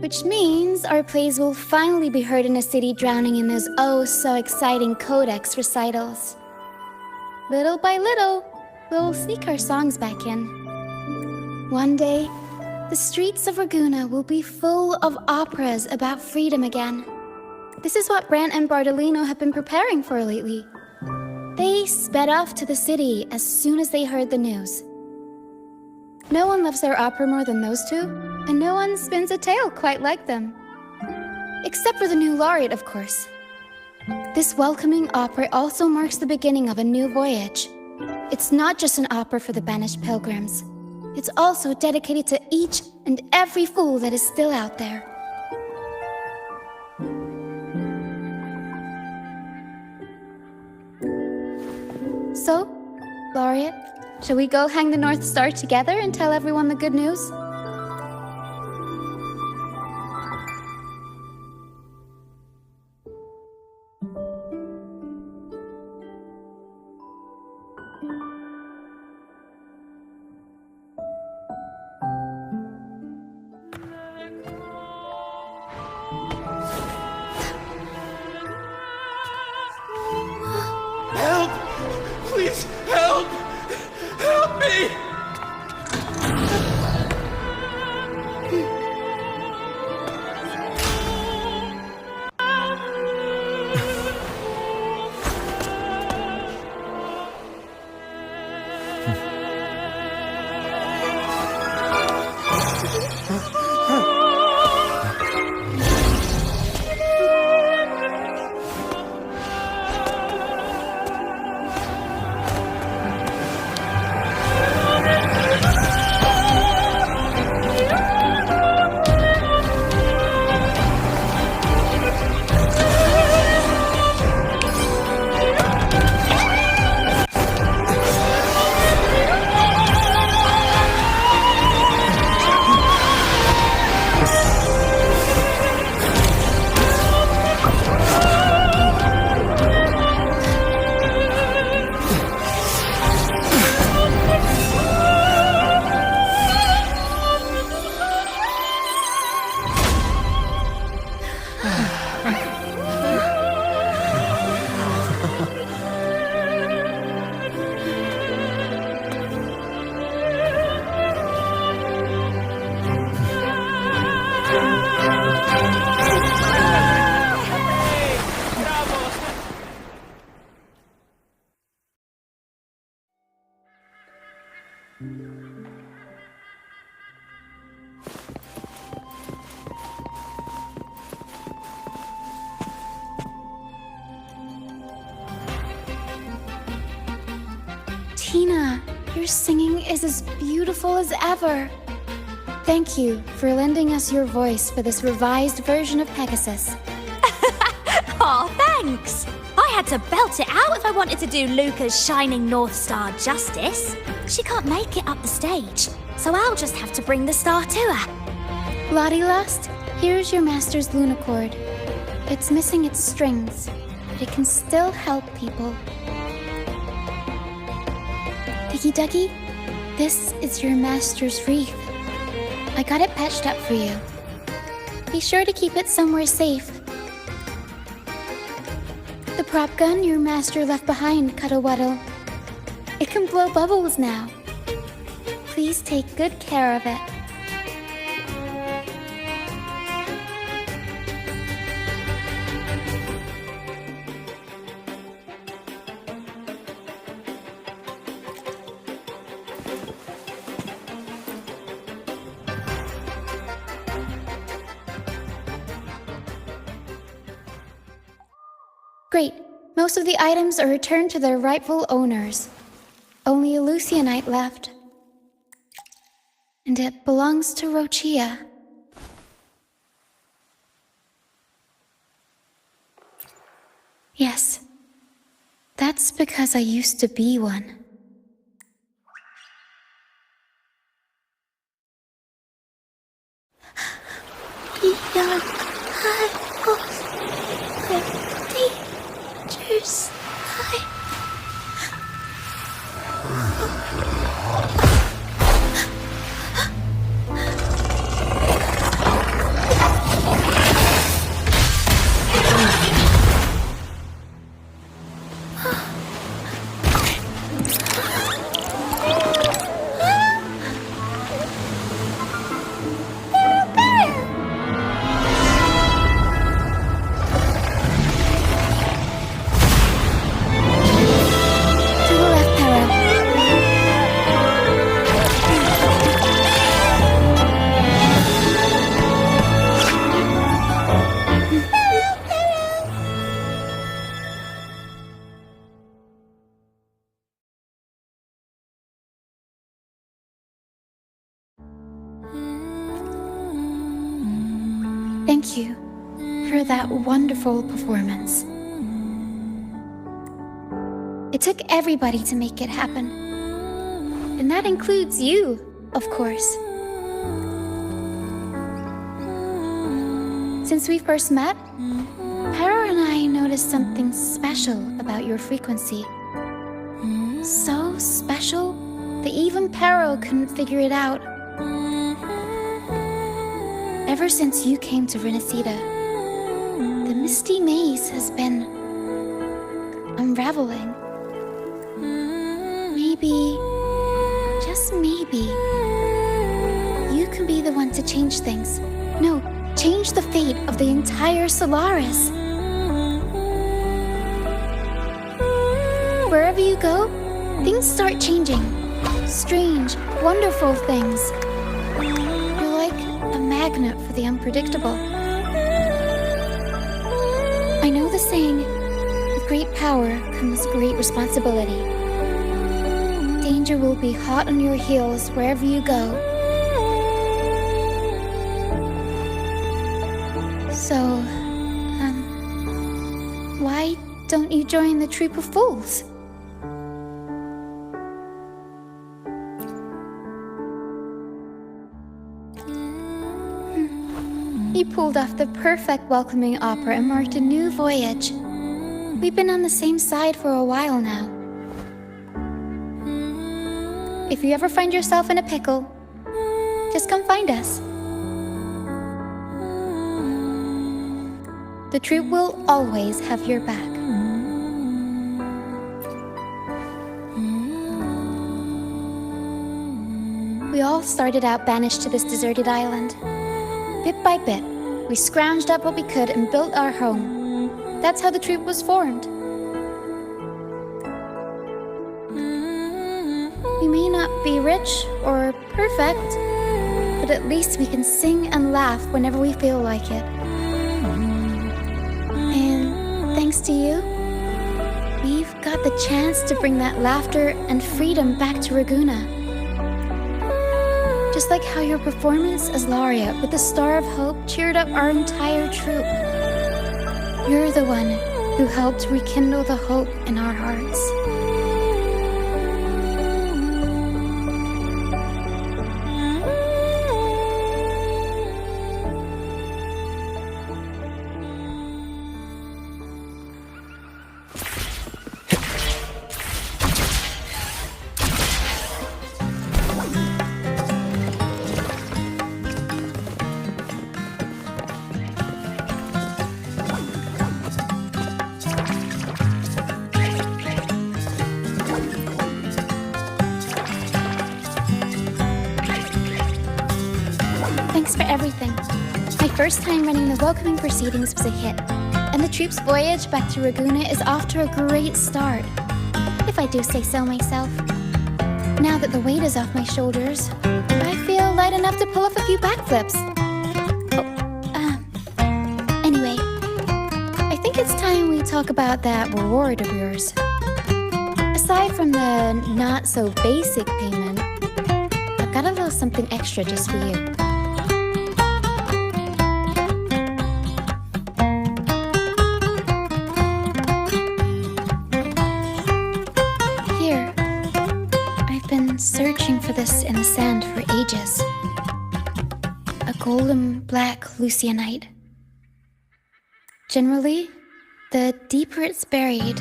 Which means our plays will finally be heard in a city drowning in those oh-so-exciting codex recitals. Little by little, we'll sneak our songs back in. One day, the streets of Ragusa will be full of operas about freedom again. This is what Brant and Bardolino have been preparing for lately. They sped off to the city as soon as they heard the news. No one loves their opera more than those two, and no one spins a tale quite like them. Except for the new laureate, of course. This welcoming opera also marks the beginning of a new voyage. It's not just an opera for the banished pilgrims. It's also dedicated to each and every fool that is still out there. So, Laureate, shall we go hang the North Star together and tell everyone the good news? Help! Please, help! Help me! Tina, your singing is as beautiful as ever. Thank you for lending us your voice for this revised version of Pegasus. Aw, thanks! I had to belt it out if I wanted to do Luca's Shining North Star justice. She can't make it up the stage, so I'll just have to bring the star to her. Lottie Lost, here's your master's Lunacord. It's missing its strings, but it can still help people. Diggy Duggy, this is your master's wreath. I got it patched up for you. Be sure to keep it somewhere safe. The prop gun your master left behind, Cuddlewaddle. It can blow bubbles now. Please take good care of it. Great. Most of the items are returned to their rightful owners. Only a Lucianite left. And it belongs to Roccia. Yes. That's because I used to be one. Beyond high walls, dangers high. Thank you for that wonderful performance. It took everybody to make it happen. And that includes you, of course. Since we first met, Pero and I noticed something special about your frequency. So special that even Pero couldn't figure it out. Ever since you came to Renacida, the misty maze has been unraveling. Maybe, just maybe, you can be the one to change things. No, change the fate of the entire Solaris. Wherever you go, things start changing. Strange, wonderful things. You're like a magnet for the unpredictable. I know the saying, with great power comes great responsibility. Danger will be hot on your heels wherever you go. So, why don't you join the troop of fools? You pulled off the perfect welcoming opera and marked a new voyage. We've been on the same side for a while now. If you ever find yourself in a pickle, just come find us. The troop will always have your back. We all started out banished to this deserted island. Bit by bit, we scrounged up what we could and built our home. That's how the troop was formed. We may not be rich or perfect, but at least we can sing and laugh whenever we feel like it. And thanks to you, we've got the chance to bring that laughter and freedom back to Raguna. Just like how your performance as Laureate with the Star of Hope cheered up our entire troop. You're the one who helped rekindle the hope in our hearts. first time running the welcoming proceedings was a hit, and the troop's voyage back to Raguna is off to a great start, if I do say so myself. Now that the weight is off my shoulders, I feel light enough to pull off a few backflips. Anyway, I think it's time we talk about that reward of yours. Aside from the not-so-basic payment, I've got a little something extra just for you. Here. I've been searching for this in the sand for ages. A golden black Lucianite. Generally, the deeper it's buried,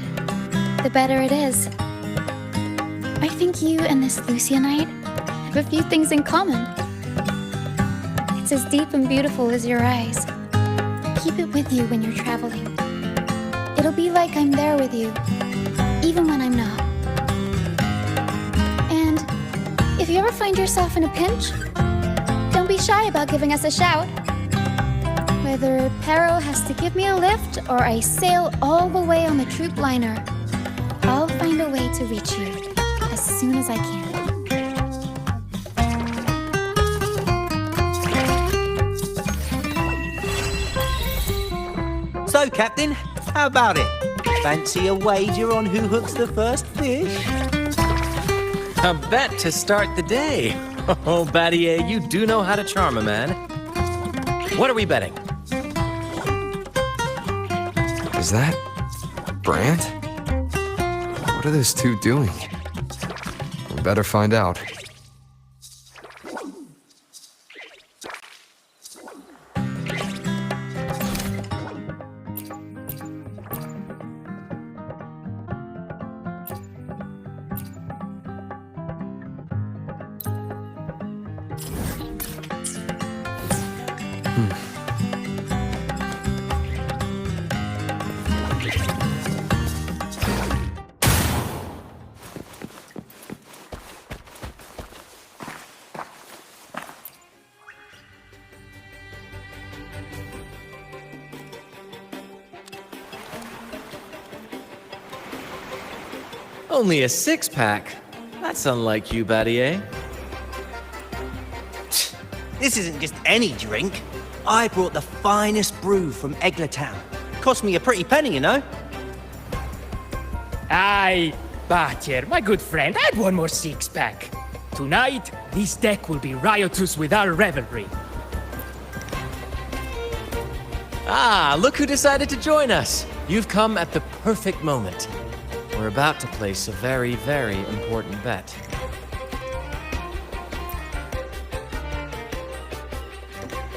the better it is. I think you and this Lucianite have a few things in common. It's as deep and beautiful as your eyes. Keep it with you when you're traveling. It'll be like I'm there with you, even when I'm not. And if you ever find yourself in a pinch, don't be shy about giving us a shout. Whether Pero has to give me a lift or I sail all the way on the troop liner, I'll find a way to reach you as soon as I can. So, Captain, how about it? Fancy a wager on who hooks the first fish? A bet to start the day. Oh, Battier, you do know how to charm a man. What are we betting? Is that Brant? What are those two doing? We better find out. Only a six-pack. That's unlike you, Battier. This isn't just any drink. I brought the finest brew from Eglertown. Cost me a pretty penny, you know. Aye, Battier, my good friend, add one more six-pack. Tonight, this deck will be riotous with our revelry. Ah, look who decided to join us. You've come at the perfect moment. We're about to place a very, very important bet.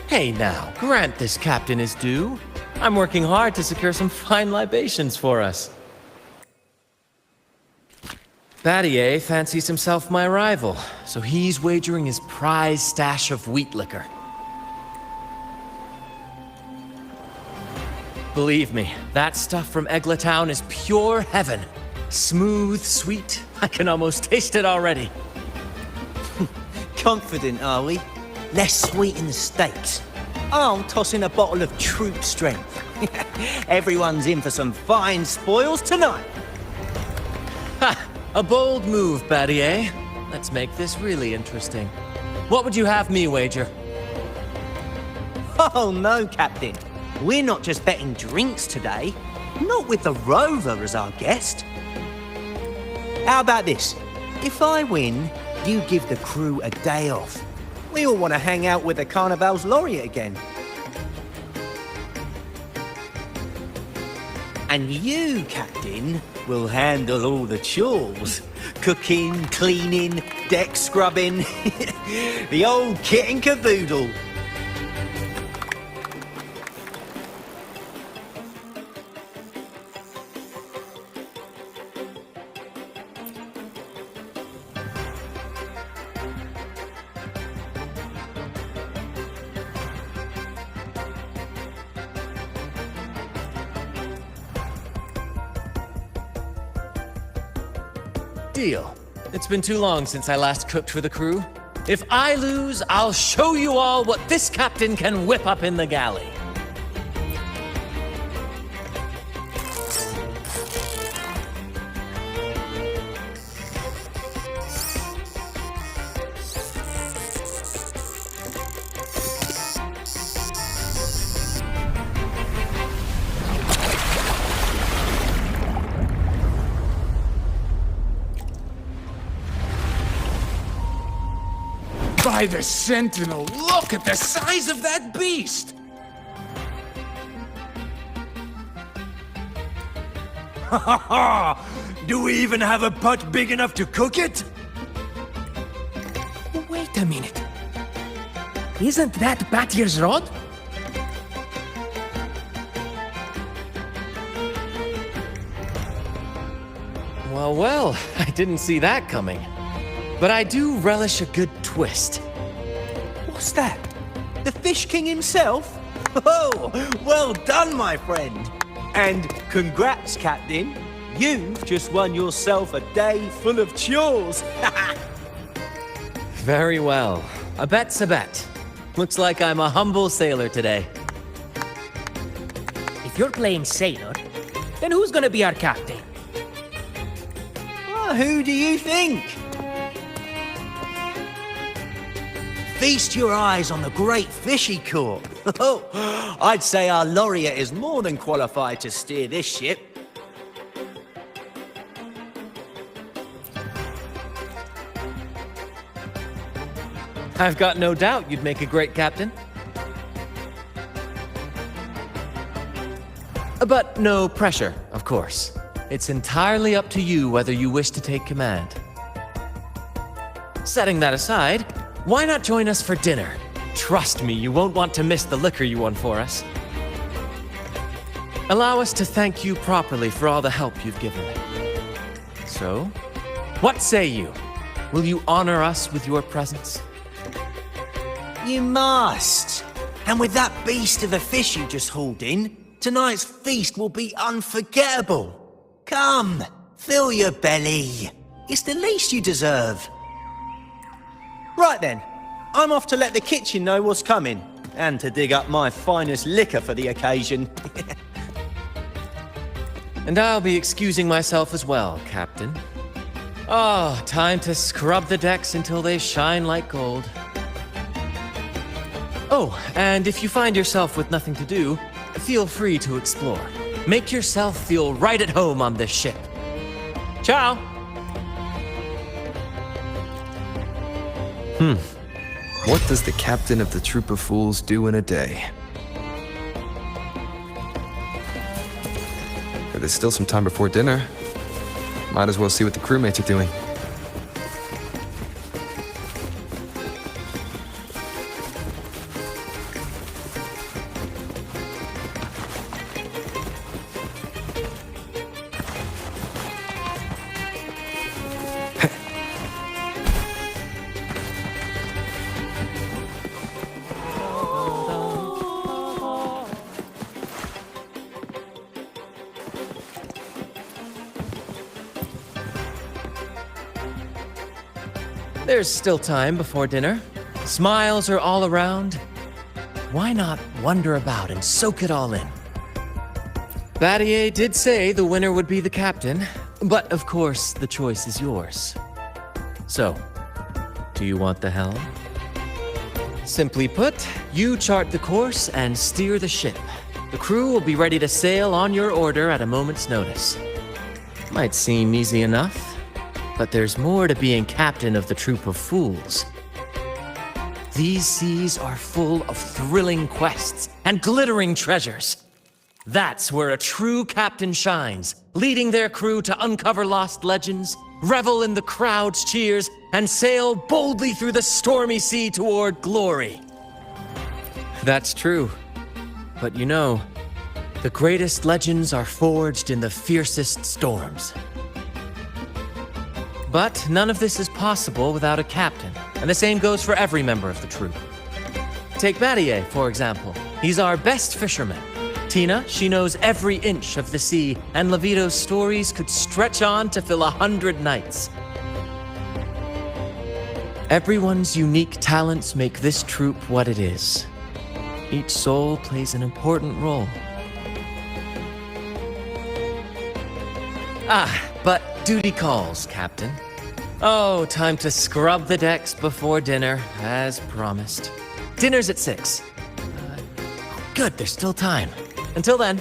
Hey now, grant this captain his due. I'm working hard to secure some fine libations for us. Battier fancies himself my rival, so he's wagering his prize stash of wheat liquor. Believe me, that stuff from Eglertown is pure heaven. Smooth, sweet. I can almost taste it already. Confident, are we? Less sweet in the States. I'll toss in a bottle of troop strength. Everyone's in for some fine spoils tonight. Ha! A bold move, Battier. Let's make this really interesting. What would you have me wager? Oh no, Captain. We're not just betting drinks today. Not with the Rover as our guest. How about this? If I win, you give the crew a day off. We all want to hang out with the Carnival's laureate again. And you, Captain, will handle all the chores. Cooking, cleaning, deck scrubbing. The old kit and caboodle. Deal. It's been too long since I last cooked for the crew. If I lose, I'll show you all what this captain can whip up in the galley. By the Sentinel, look at the size of that beast! Ha ha ha! Do we even have a pot big enough to cook it? Wait a minute. Isn't that Batier's rod? Well, well, I didn't see that coming. But I do relish a good twist. What's that? The Fish King himself? Oh, well done, my friend. And congrats, Captain. You've just won yourself a day full of chores. Very well. A bet's a bet. Looks like I'm a humble sailor today. If you're playing sailor, then who's gonna be our captain? Well, who do you think? Feast your eyes on the great fish he caught. Oh, I'd say our laureate is more than qualified to steer this ship. I've got no doubt you'd make a great captain. But no pressure, of course. It's entirely up to you whether you wish to take command. Setting that aside, why not join us for dinner? Trust me, you won't want to miss the liquor you won for us. Allow us to thank you properly for all the help you've given. So, what say you? Will you honor us with your presence? You must. And with that beast of a fish you just hauled in, tonight's feast will be unforgettable. Come, fill your belly. It's the least you deserve. Right then, I'm off to let the kitchen know what's coming, and to dig up my finest liquor for the occasion. And I'll be excusing myself as well, Captain. Oh, time to scrub the decks until they shine like gold. Oh, and if you find yourself with nothing to do, feel free to explore. Make yourself feel right at home on this ship. Ciao! What does the captain of the troop of fools do in a day? There's still some time before dinner. Might as well see what the crewmates are doing. There's still time before dinner. Smiles are all around. Why not wander about and soak it all in? Battier did say the winner would be the captain, but of course the choice is yours. So, do you want the helm? Simply put, you chart the course and steer the ship. The crew will be ready to sail on your order at a moment's notice. Might seem easy enough, but there's more to being captain of the troop of fools. These seas are full of thrilling quests and glittering treasures. That's where a true captain shines, leading their crew to uncover lost legends, revel in the crowd's cheers, and sail boldly through the stormy sea toward glory. That's true. But you know, the greatest legends are forged in the fiercest storms. But none of this is possible without a captain, and the same goes for every member of the troop. Take Battier, for example. He's our best fisherman. Tina, she knows every inch of the sea, and Levito's stories could stretch on to fill 100 nights. Everyone's unique talents make this troop what it is. Each soul plays an important role. But duty calls, Captain. Oh, time to scrub the decks before dinner, as promised. Dinner's at 6. Good, there's still time. Until then.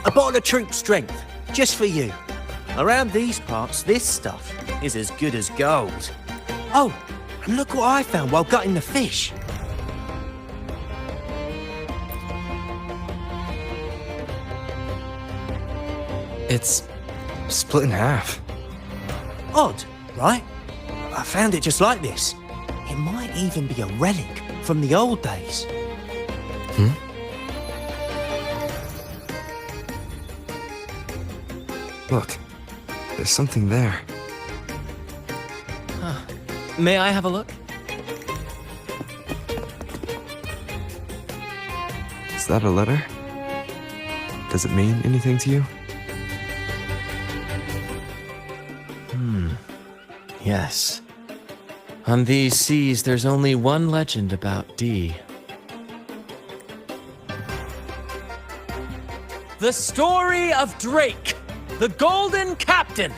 A bottle of troop strength, just for you. Around these parts, this stuff is as good as gold. Oh, and look what I found while gutting the fish. It's split in half. Odd, right? I found it just like this. It might even be a relic from the old days. Look, there's something there. May I have a look? Is that a letter? Does it mean anything to you? Yes. On these seas, there's only one legend about Dee. The story of Drake, the Golden Captain.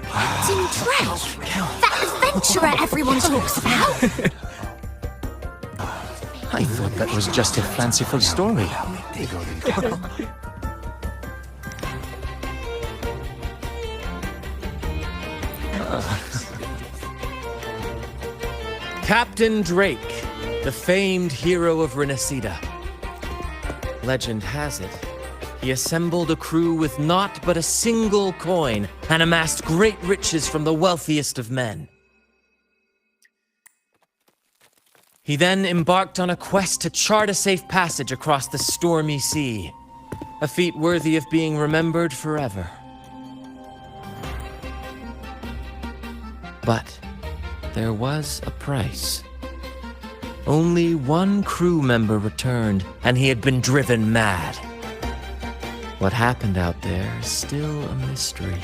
Captain Drake? That adventurer everyone talks about? I thought that was just a fanciful story. Captain Drake, the famed hero of Renacida. Legend has it, he assembled a crew with naught but a single coin and amassed great riches from the wealthiest of men. He then embarked on a quest to chart a safe passage across the stormy sea, a feat worthy of being remembered forever. But there was a price. Only one crew member returned, and he had been driven mad. What happened out there is still a mystery.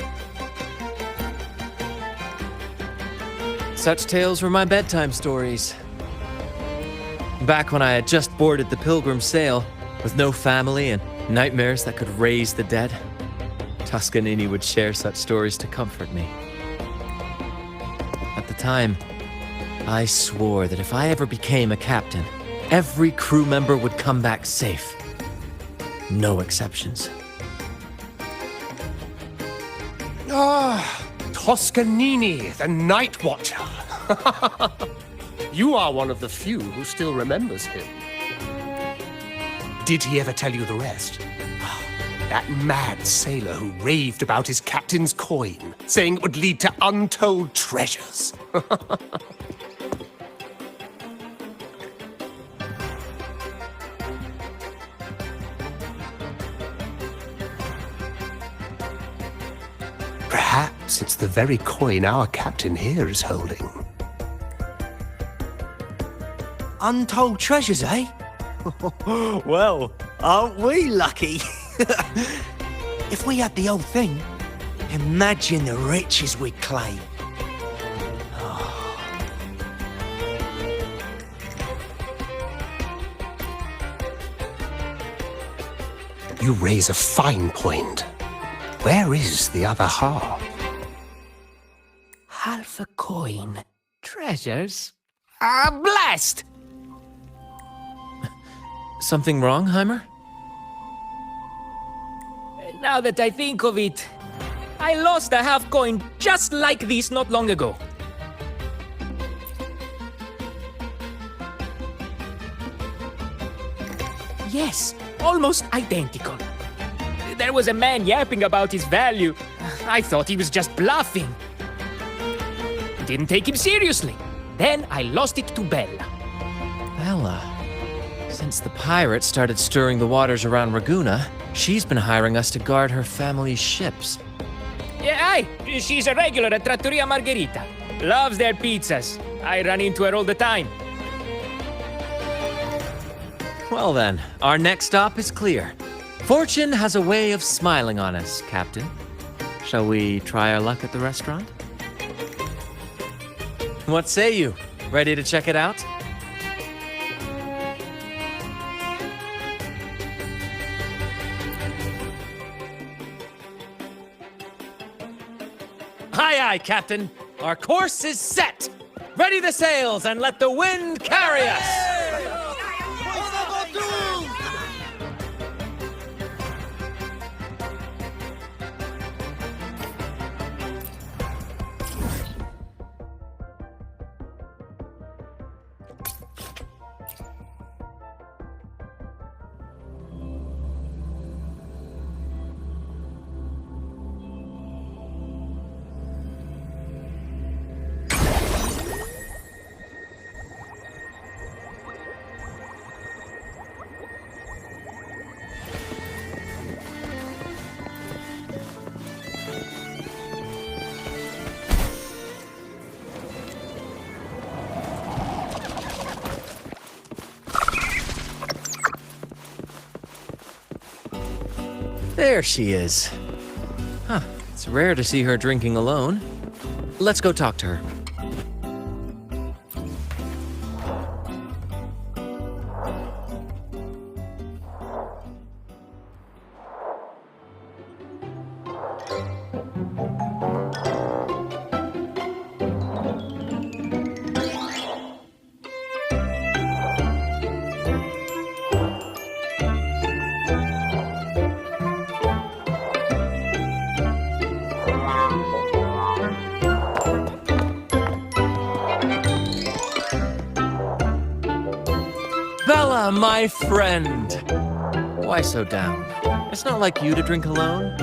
Such tales were my bedtime stories. Back when I had just boarded the Pilgrim sail, with no family and nightmares that could raise the dead, Toscanini would share such stories to comfort me. At the time, I swore that if I ever became a captain, every crew member would come back safe. No exceptions. Toscanini, the Night Watcher. You are one of the few who still remembers him. Did he ever tell you the rest? That mad sailor who raved about his captain's coin, saying it would lead to untold treasures. Perhaps it's the very coin our captain here is holding. Untold treasures, eh? Well, aren't we lucky? If we had the old thing, Imagine the riches we'd claim. You raise a fine point. Where is the other half? Half a coin. Treasures? Ah, blast! Something wrong, Heimer? Now that I think of it, I lost a half coin just like this not long ago. Yes, almost identical. There was a man yapping about his value. I thought he was just bluffing. Didn't take him seriously. Then I lost it to Bella. Bella. Since the pirates started stirring the waters around Raguna, she's been hiring us to guard her family's ships. Yeah, aye, she's a regular at Trattoria Margherita. Loves their pizzas. I run into her all the time. Well then, our next stop is clear. Fortune has a way of smiling on us, Captain. Shall we try our luck at the restaurant? What say you? Ready to check it out? Aye, aye, Captain. Our course is set. Ready the sails and let the wind carry us. There she is. Huh, it's rare to see her drinking alone. Let's go talk to her. Bella, my friend! Why so down? It's not like you to drink alone.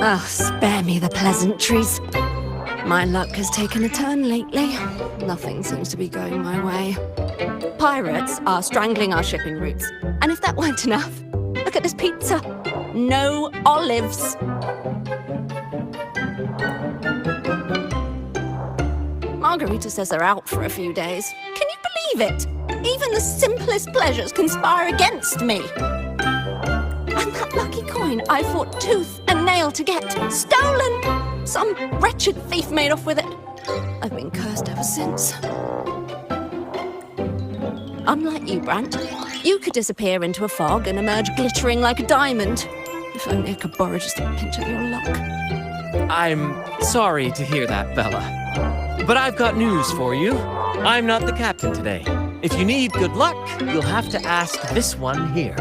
Ah, spare me the pleasantries. My luck has taken a turn lately. Nothing seems to be going my way. Pirates are strangling our shipping routes. And if that weren't enough, look at this pizza. No olives. Margarita says they're out for a few days. Can you believe it? Even the simplest pleasures conspire against me. And that lucky coin I fought tooth and nail to get, stolen! Some wretched thief made off with it. I've been cursed ever since. Unlike you, Brant, you could disappear into a fog and emerge glittering like a diamond. If only I could borrow just a pinch of your luck. I'm sorry to hear that, Bella. But I've got news for you. I'm not the captain today. If you need good luck, you'll have to ask this one here.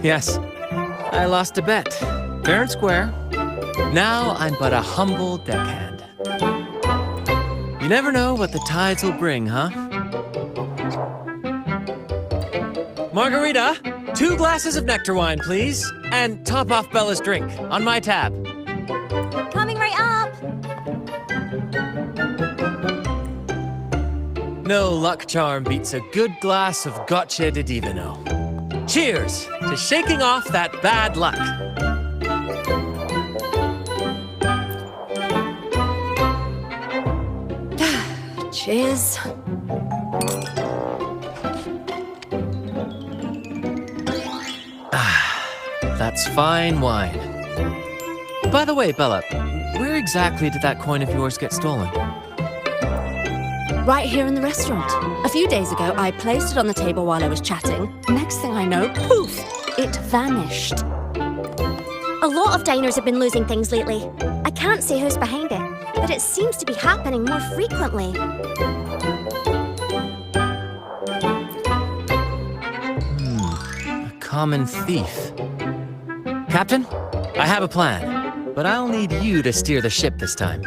Yes, I lost a bet. Fair and square. Now I'm but a humble deckhand. You never know what the tides will bring, huh? Margarita, 2 glasses of nectar wine, please. And top off Bella's drink on my tab. Coming right up. No luck charm beats a good glass of gocce di divino. Cheers to shaking off that bad luck. Cheers. It's fine wine. By the way, Bella, where exactly did that coin of yours get stolen? Right here in the restaurant. A few days ago, I placed it on the table while I was chatting. Next thing I know, poof, it vanished. A lot of diners have been losing things lately. I can't say who's behind it, but it seems to be happening more frequently. A common thief. Captain, I have a plan, but I'll need you to steer the ship this time.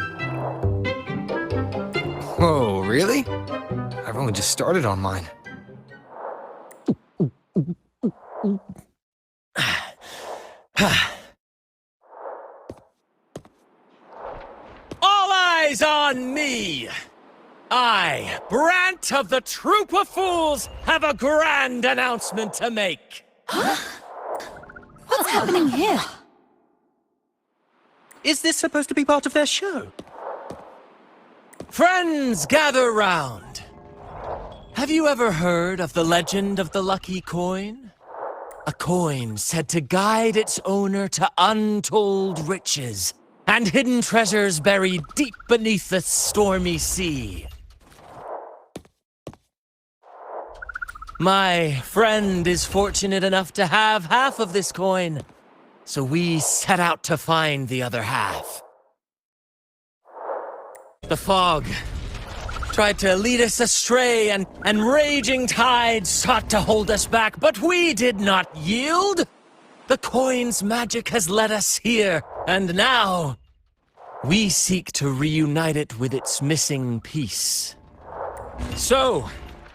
Whoa, really? I've only just started on mine. All eyes on me! I, Brant of the Troop of Fools, have a grand announcement to make. What's happening here? Is this supposed to be part of their show? Friends, gather round. Have you ever heard of the legend of the lucky coin? A coin said to guide its owner to untold riches and hidden treasures buried deep beneath the stormy sea. My friend is fortunate enough to have half of this coin, so we set out to find the other half. The fog tried to lead us astray, and raging tides sought to hold us back, but we did not yield. The coin's magic has led us here, and now we seek to reunite it with its missing piece. So,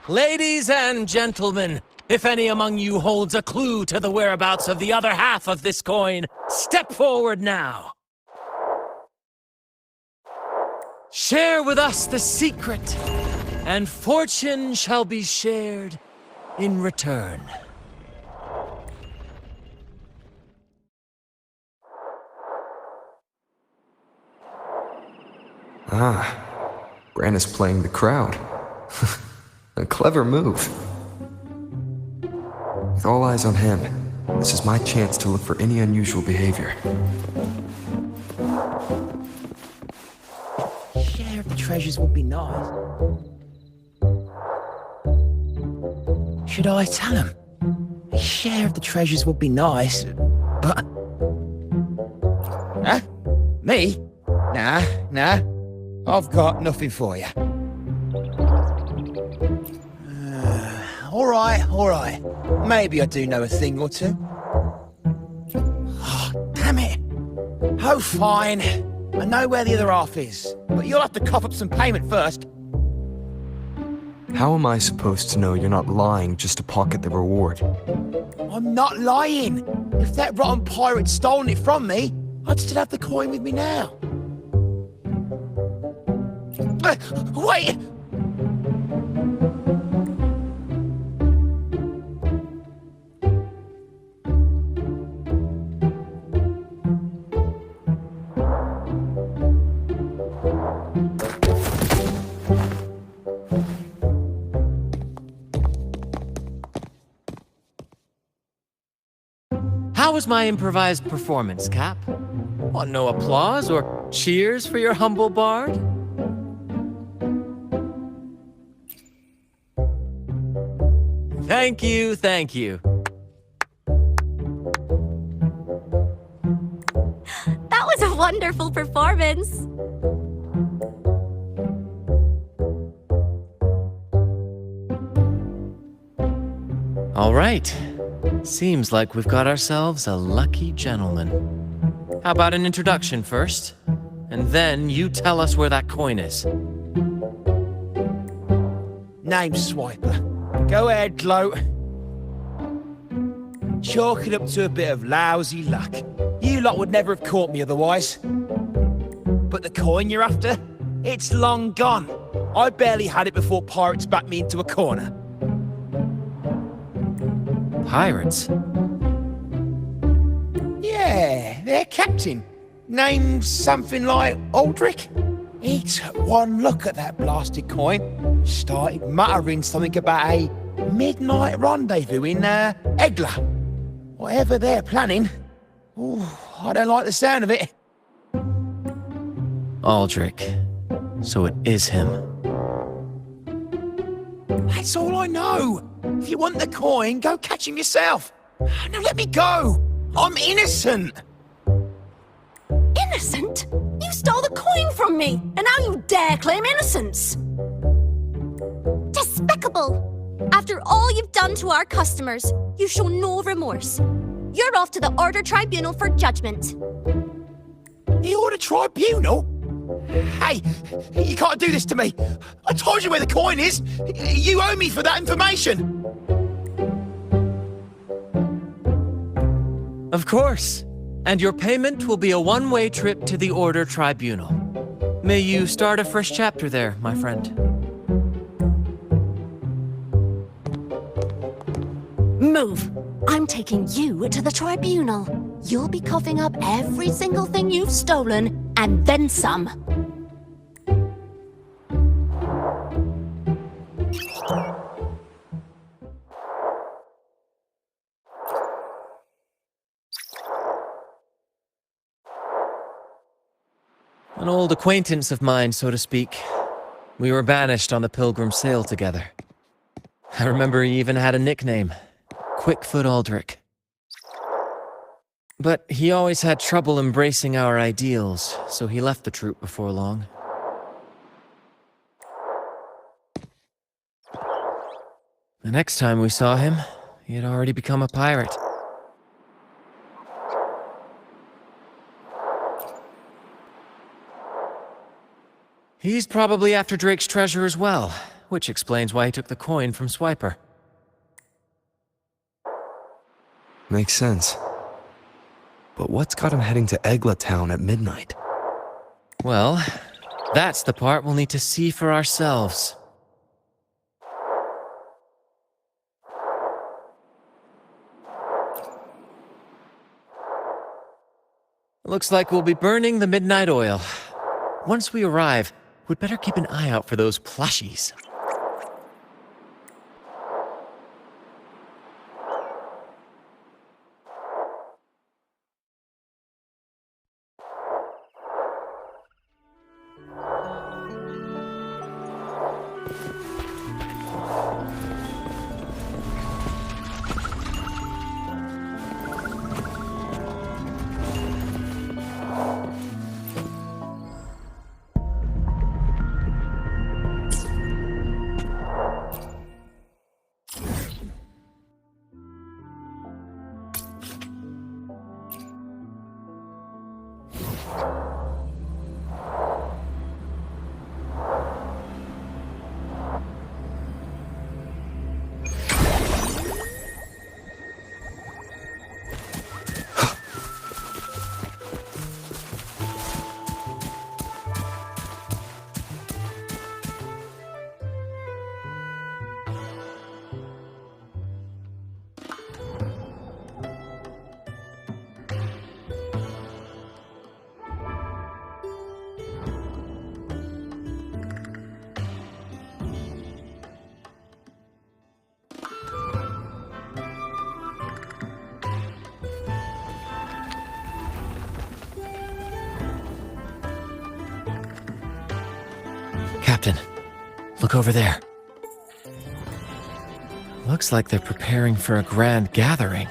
ladies and gentlemen, if any among you holds a clue to the whereabouts of the other half of this coin, step forward now. Share with us the secret, and fortune shall be shared in return. Brant is playing the crowd. A clever move. With all eyes on him, this is my chance to look for any unusual behavior. Share of the treasures would be nice. Should I tell him? A share of the treasures would be nice, but... Huh? Me? Nah. I've got nothing for you. All right. Maybe I do know a thing or two. Oh, damn it. Oh, fine. I know where the other half is, but you'll have to cough up some payment first. How am I supposed to know you're not lying just to pocket the reward? I'm not lying. If that rotten pirate'd stolen it from me, I'd still have the coin with me now. Wait! How was my improvised performance, Cap? Want no applause or cheers for your humble bard? Thank you. That was a wonderful performance. All right. Seems like we've got ourselves a lucky gentleman. How about an introduction first? And then you tell us where that coin is. Name Swiper. Go ahead, gloat. Chalk it up to a bit of lousy luck. You lot would never have caught me otherwise. But the coin you're after? It's long gone. I barely had it before pirates backed me into a corner. Pirates? Yeah, their captain. Named something like Aldrich. He took one look at that blasted coin, started muttering something about a midnight rendezvous in Egla. Whatever they're planning, Ooh, I don't like the sound of it. Aldrich. So it is him. That's all I know. If you want the coin, go catch him yourself. Now let me go. I'm innocent. Innocent? You stole the coin from me, and now you dare claim innocence. Despicable! After all you've done to our customers, you show no remorse. You're off to the Order Tribunal for judgment. The Order Tribunal? Hey, you can't do this to me. I told you where the coin is. You owe me for that information. Of course. And your payment will be a one-way trip to the Order Tribunal. May you start a fresh chapter there, my friend. Move. I'm taking you to the tribunal. You'll be coughing up every single thing you've stolen, and then some. An old acquaintance of mine, so to speak. We were banished on the Pilgrim Sail together. I remember he even had a nickname, Quickfoot Aldrich. But he always had trouble embracing our ideals, so he left the troop before long. The next time we saw him, he had already become a pirate. He's probably after Drake's treasure as well, which explains why he took the coin from Swiper. Makes sense. But what's got him heading to Egla Town at midnight? Well, that's the part we'll need to see for ourselves. Looks like we'll be burning the midnight oil. Once we arrive, we'd better keep an eye out for those plushies. Captain, look over there. Looks like they're preparing for a grand gathering.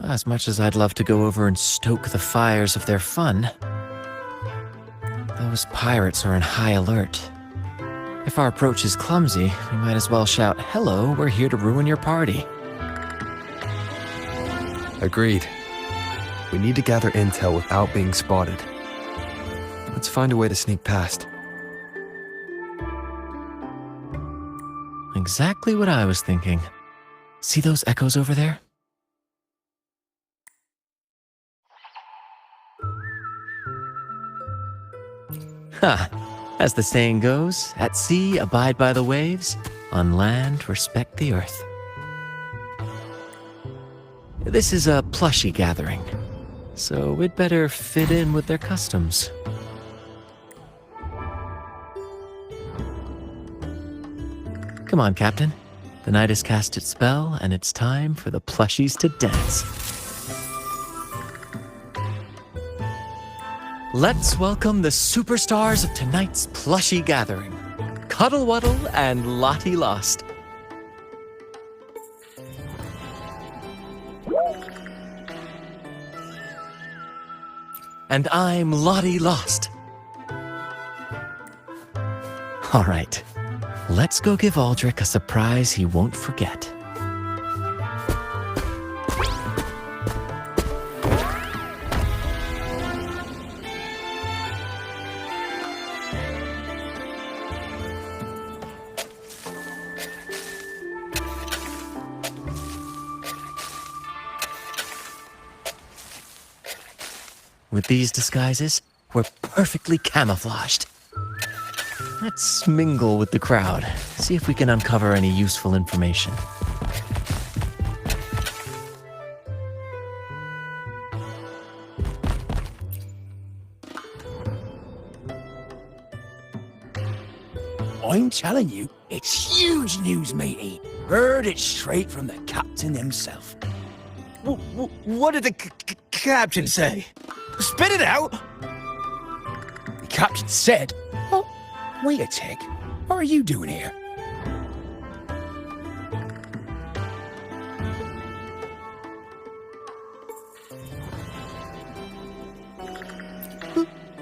As much as I'd love to go over and stoke the fires of their fun, those pirates are in high alert. If our approach is clumsy, we might as well shout, "Hello, we're here to ruin your party." Agreed. We need to gather intel without being spotted. Let's find a way to sneak past. Exactly what I was thinking. See those echoes over there? Ha! As the saying goes, at sea abide by the waves, on land respect the earth. This is a plushie gathering, so we'd better fit in with their customs. Come on, Captain. The night has cast its spell, and it's time for the plushies to dance. let's welcome the superstars of tonight's plushy gathering, Cuddle Wuddle and Lottie Lost. And I'm Lottie Lost. All right, let's go give Aldrich a surprise he won't forget. With these disguises, we're perfectly camouflaged. Let's mingle with the crowd, see if we can uncover any useful information. I'm telling you, it's huge news, matey. Heard it straight from the captain himself. What did the captain say? Spit it out! The captain said, "Oh, wait a tick. What are you doing here?"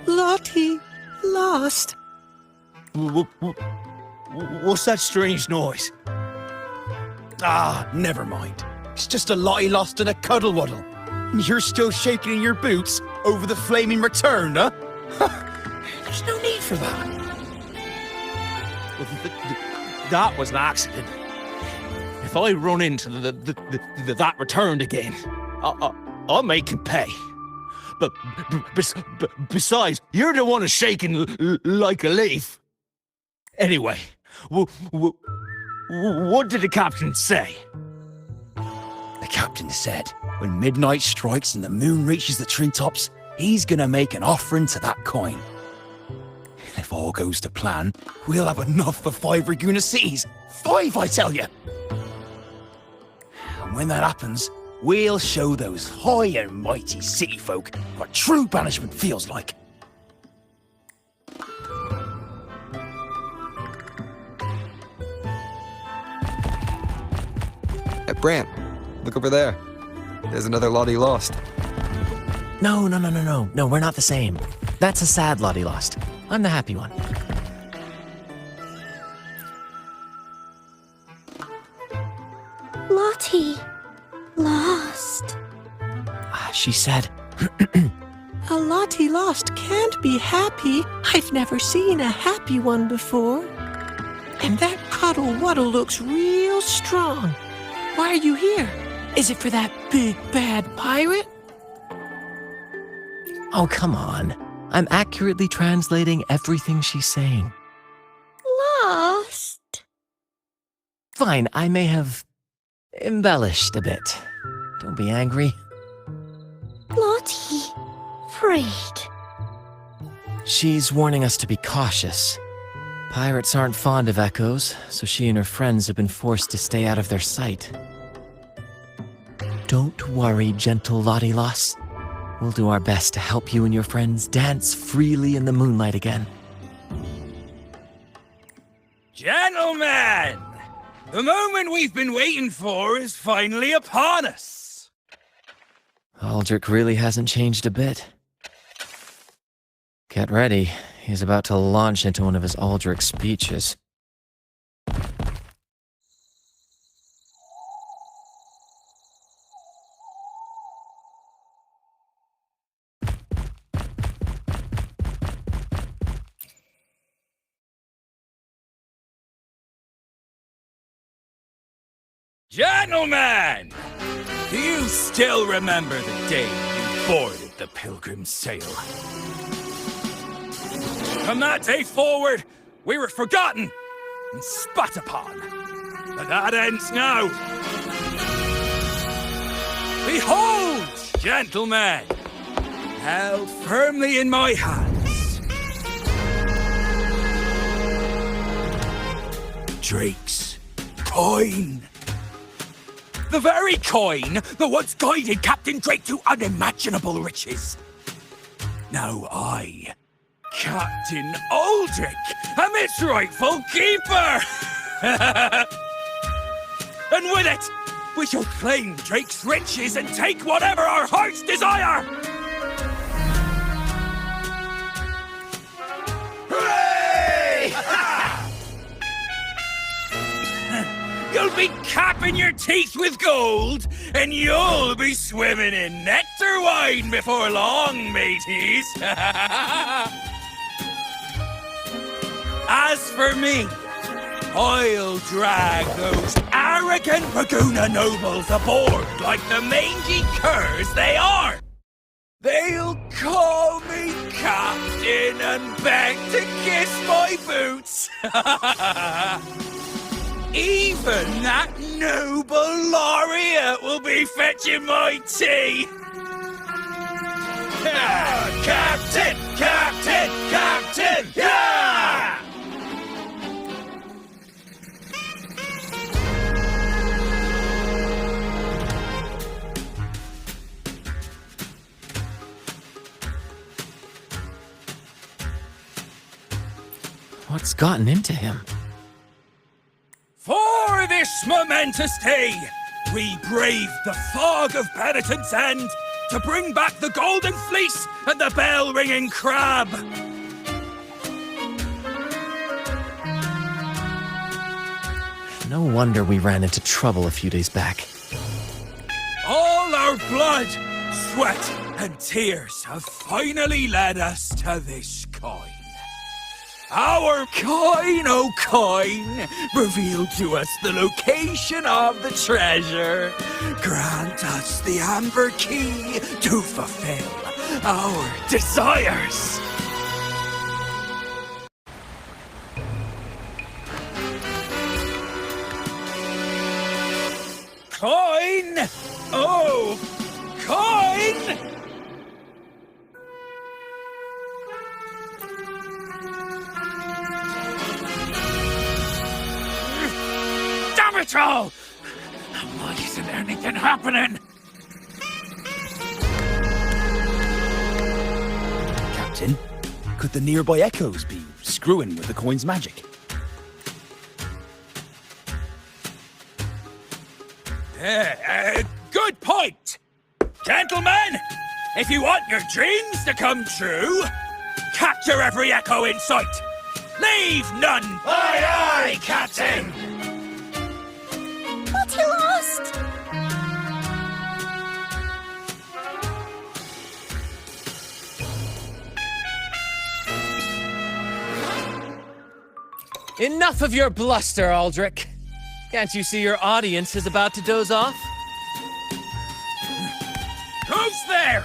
Lottie Lost. What's that strange noise? Ah, never mind. It's just a Lottie Lost and a Cuddle Wuddle. And you're still shaking in your boots over the flaming return, huh? There's no need for that. That was an accident. If I run into that returned again, I'll make him pay. But besides, you're the one who's shaking like a leaf. Anyway, what did the captain say? The captain said, when midnight strikes and the moon reaches the treetops, he's gonna make an offering to that coin. If all goes to plan, we'll have enough for 5 Raguna cities. 5, I tell you! And when that happens, we'll show those high and mighty city folk what true banishment feels like. Hey, Brant, look over there. There's another Lottie Lost. No, we're not the same. That's a sad Lottie Lost. I'm the happy one. Lottie Lost. She said, A Lottie Lost can't be happy. I've never seen a happy one before. And that Cuddle Wuddle looks real strong. Why are you here? Is it for that big bad pirate? oh, come on. I'm accurately translating everything she's saying. Lost. Fine, I may have embellished a bit. Don't be angry. Lottie. Afraid. She's warning us to be cautious. Pirates aren't fond of echoes, so she and her friends have been forced to stay out of their sight. Don't worry, gentle Lottie Lost. We'll do our best to help you and your friends dance freely in the moonlight again. Gentlemen! The moment we've been waiting for is finally upon us! Aldrich really hasn't changed a bit. Get ready. He's about to launch into one of his Aldrich speeches. Gentlemen! Do you still remember the day you boarded the Pilgrim's Sail? From that day forward, we were forgotten and spat upon. But that ends now. Behold, gentlemen, held firmly in my hands, Drake's coin. The very coin that once guided Captain Drake to unimaginable riches. Now I, Captain Aldrich, am its rightful keeper! And with it, we shall claim Drake's riches and take whatever our hearts desire! Hooray! You'll be capping your teeth with gold, and you'll be swimming in nectar wine before long, mateys. As for me, I'll drag those arrogant Raguna nobles aboard like the mangy curs they are. They'll call me captain and beg to kiss my boots. Even that noble laureate will be fetching my tea. Captain! Captain! Captain! Yeah! What's gotten into him? For this momentous day, we braved the fog of penitence and to bring back the golden fleece and the bell-ringing crab. No wonder we ran into trouble a few days back. All our blood, sweat, and tears have finally led us to this coin. Our coin, oh coin, revealed to us the location of the treasure. Grant us the amber key to fulfill our desires. Coin! Oh, coin! Damn it all! Why isn't anything happening? Captain, could the nearby echoes be screwing with the coin's magic? Good point! Gentlemen, if you want your dreams to come true, capture every echo in sight. Leave none. Aye, aye, Captain! But he lost! Enough of your bluster, Aldrich. Can't you see your audience is about to doze off? Who's there?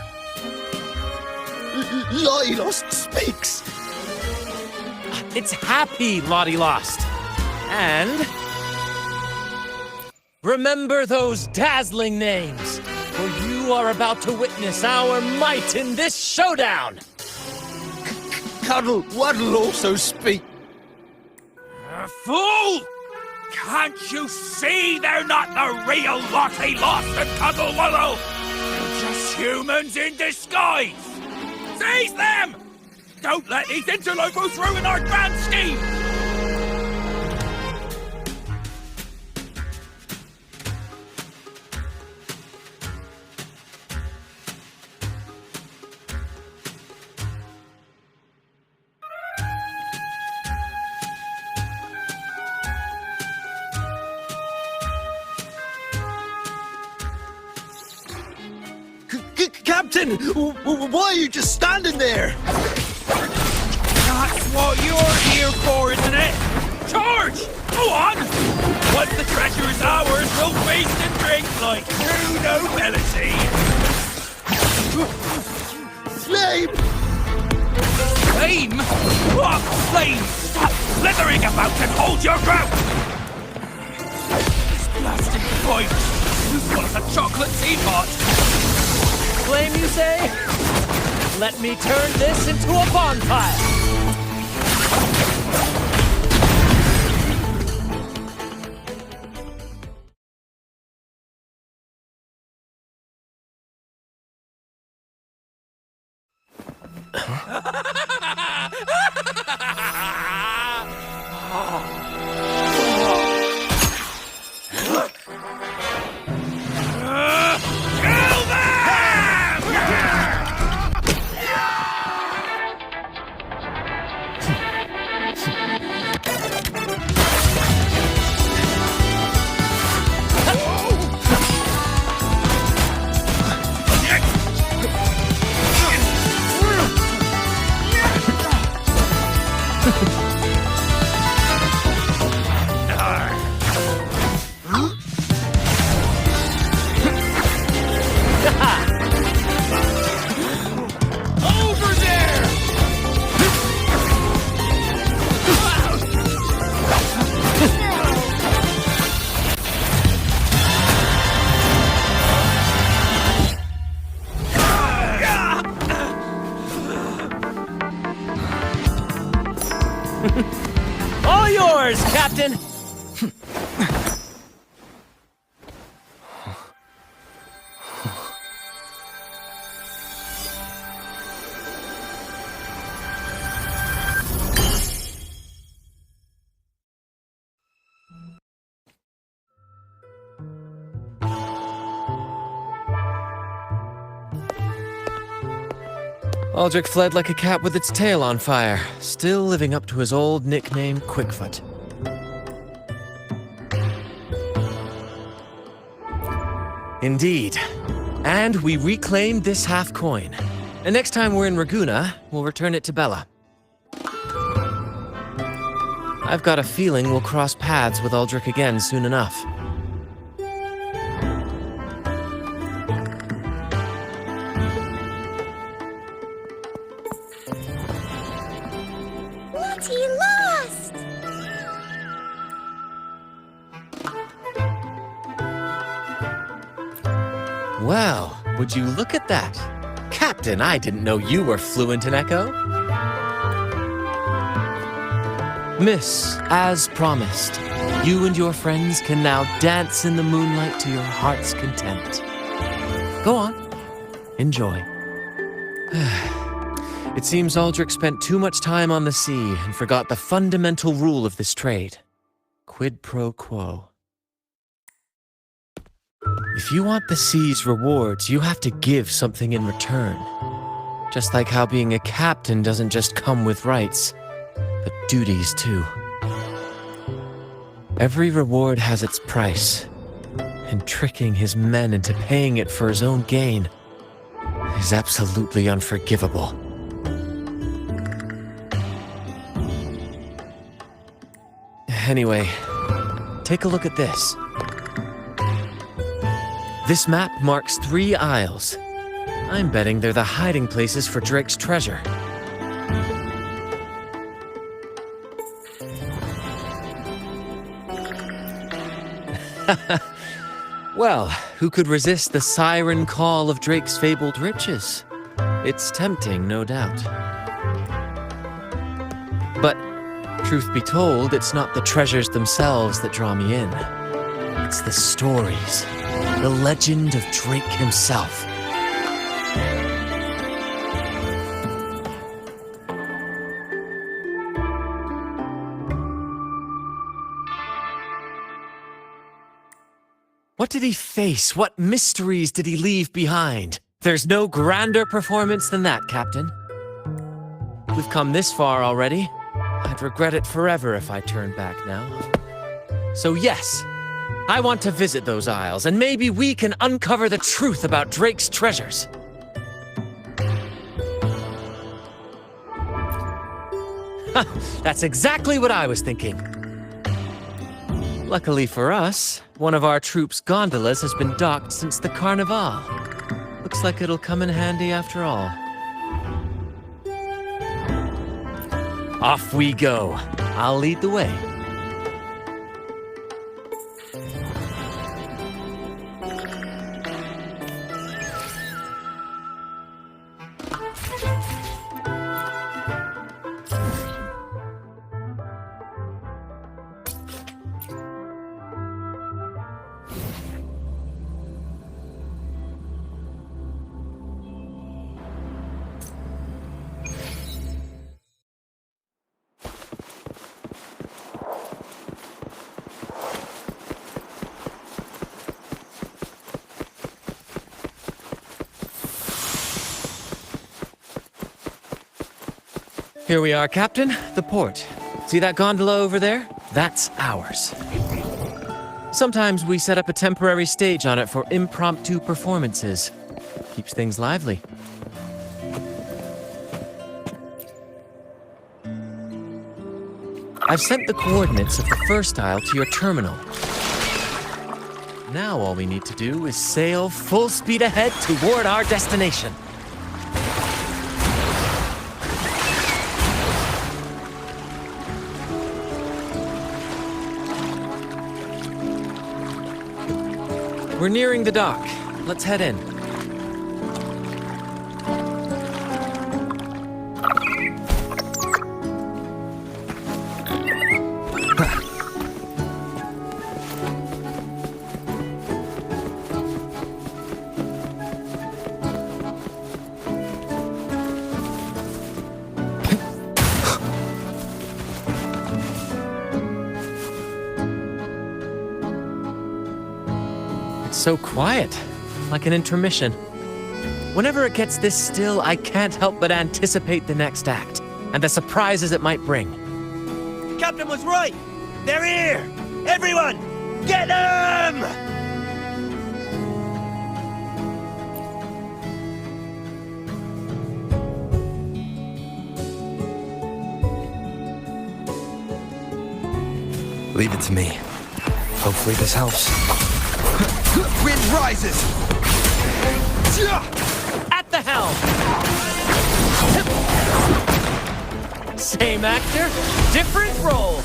Lottie Lost speaks. It's happy Lottie Lost. And remember those dazzling names, for you are about to witness our might in this showdown. Cuddle Waddle also speak. Fool! Can't you see they're not the real Lottie Lost and Cuddle Waddle? They're just humans in disguise! Seize them! Don't let these interlopers ruin our grand scheme! Captain, why are you just standing there? That's what you're here for, isn't it? Charge! Go on! Once the treasure is ours, we'll feast and drink like true nobility. Flame! Flame? What flame? Stop slithering about and hold your ground! This blasted point is full of a chocolate teapot. Flame, you say? Let me turn this into a bonfire! Over there! All yours, Captain! Aldrich fled like a cat with its tail on fire, still living up to his old nickname, Quickfoot. Indeed. And we reclaimed this half coin. And next time we're in Raguna, we'll return it to Bella. I've got a feeling we'll cross paths with Aldrich again soon enough. Lottie lost! Well, would you look at that? Captain, I didn't know you were fluent in Echo. Miss, as promised, you and your friends can now dance in the moonlight to your heart's content. Go on. Enjoy. It seems Aldrich spent too much time on the sea and forgot the fundamental rule of this trade. Quid pro quo. If you want the sea's rewards, you have to give something in return. Just like how being a captain doesn't just come with rights, but duties too. Every reward has its price, and tricking his men into paying it for his own gain is absolutely unforgivable. Anyway, take a look at this. This map marks 3 isles. I'm betting they're the hiding places for Drake's treasure. Well, who could resist the siren call of Drake's fabled riches? It's tempting, no doubt. But, truth be told, it's not the treasures themselves that draw me in. It's the stories, the legend of Drake himself. What did he face? What mysteries did he leave behind? There's no grander performance than that, Captain. We've come this far already. I'd regret it forever if I turned back now. So yes, I want to visit those isles, and maybe we can uncover the truth about Drake's treasures. That's exactly what I was thinking. Luckily for us, one of our troop's gondolas has been docked since the Carnival. Looks like it'll come in handy after all. Off we go. I'll lead the way. Here we are, Captain. The port. See that gondola over there? That's ours. Sometimes we set up a temporary stage on it for impromptu performances. Keeps things lively. I've sent the coordinates of the first isle to your terminal. Now all we need to do is sail full speed ahead toward our destination. We're nearing the dock. Let's head in. So quiet, like an intermission. Whenever it gets this still, I can't help but anticipate the next act, and the surprises it might bring. Captain was right! They're here! Everyone, get them! Leave it to me. Hopefully this helps. Wind rises! At the helm! Same actor, different role!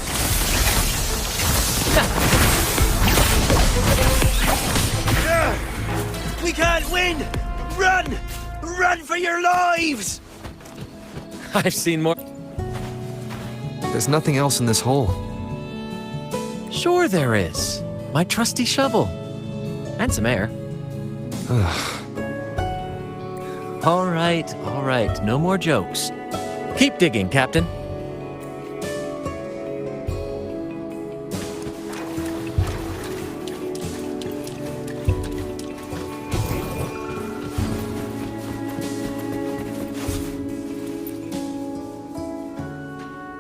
We can't win! Run! Run for your lives! I've seen more. There's nothing else in this hole. Sure there is. My trusty shovel. And some air. All right. No more jokes. Keep digging, Captain.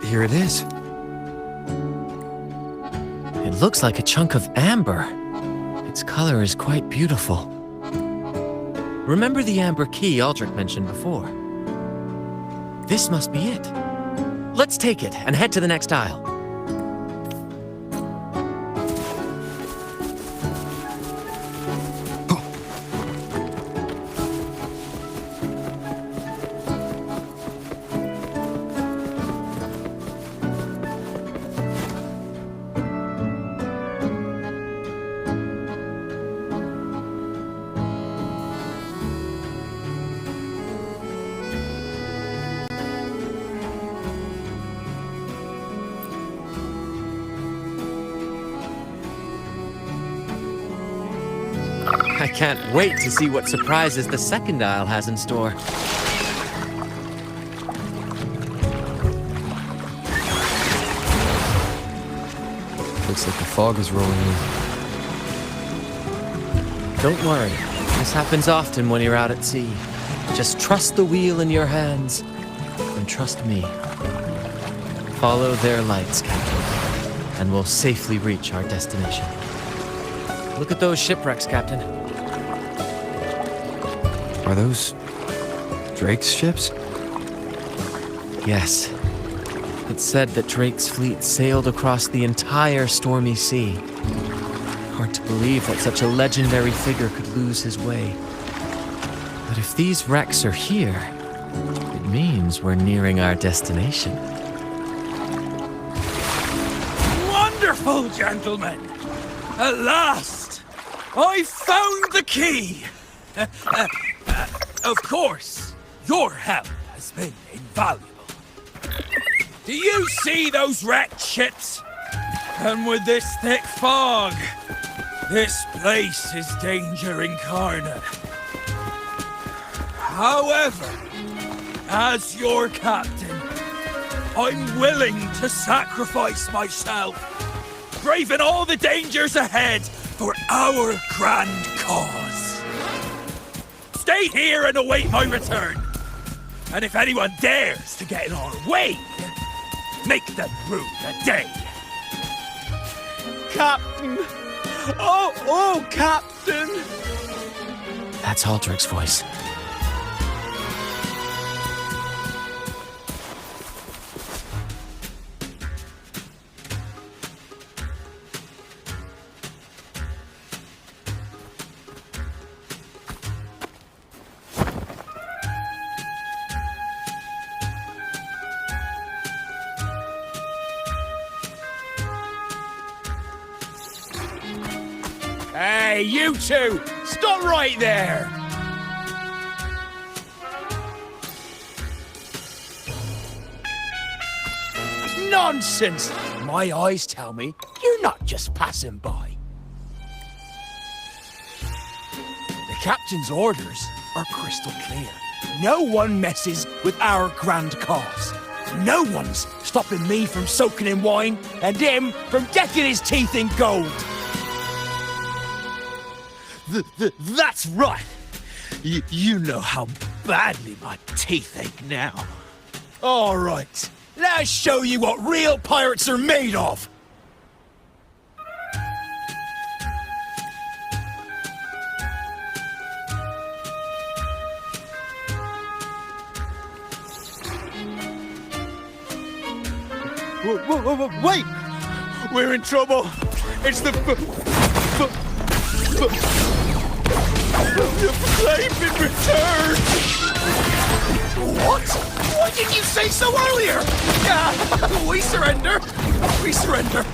Here it is. It looks like a chunk of amber. Its color is quite beautiful. Remember the amber key Aldrich mentioned before? This must be it. Let's take it and head to the next isle. I can't wait to see what surprises the second isle has in store. Looks like the fog is rolling in. Don't worry. This happens often when you're out at sea. Just trust the wheel in your hands, and trust me. Follow their lights, Captain, and we'll safely reach our destination. Look at those shipwrecks, Captain. Are those Drake's ships? Yes. It's said that Drake's fleet sailed across the entire stormy sea. Hard to believe that such a legendary figure could lose his way. But if these wrecks are here, it means we're nearing our destination. Wonderful, gentlemen! At last! I found the key! Of course, your help has been invaluable. Do you see those wrecked ships? And with this thick fog, this place is danger incarnate. However, as your captain, I'm willing to sacrifice myself, braving all the dangers ahead for our grand cause. Stay here and await my return. And if anyone dares to get in our way, make them rue the day. Captain! Oh, Captain! That's Aldrich's voice. Hey, you two! Stop right there! Nonsense! My eyes tell me you're not just passing by. The captain's orders are crystal clear. No one messes with our grand cause. No one's stopping me from soaking in wine and him from decking his teeth in gold. That's right. You know how badly my teeth ache now. All right, let's show you what real pirates are made of. Wait! We're in trouble. It's the flame been returned. What? Why did you say so earlier? We surrender. We surrender.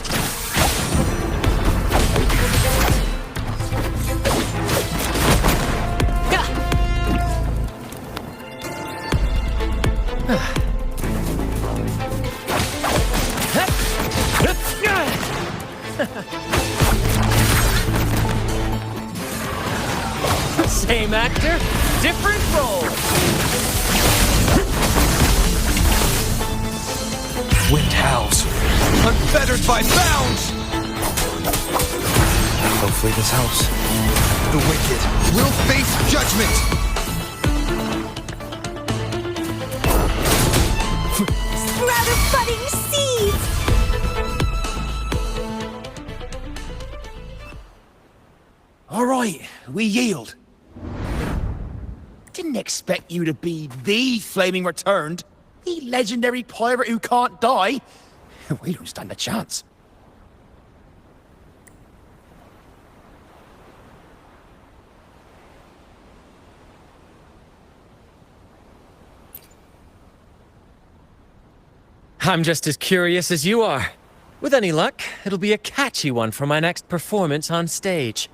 Same actor, different role. Wind howls, unfettered by bounds. Hopefully this helps. The wicked will face judgment! Sprout of budding seeds! All right, we yield. Didn't expect you to be the Flaming Returned, the legendary pirate who can't die. We don't stand a chance. I'm just as curious as you are. With any luck, it'll be a catchy one for my next performance on stage.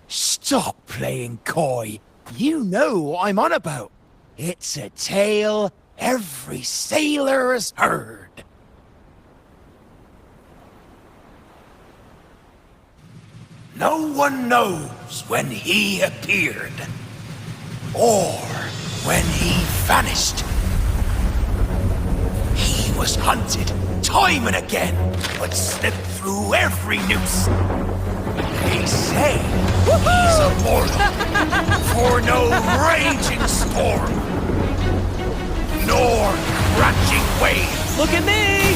Stop playing coy. You know what I'm on about. It's a tale every sailor has heard. No one knows when he appeared, or when he vanished. He was hunted time and again, but slipped through every noose. They say he's immortal, for no raging storm, nor crashing wave. Look at me!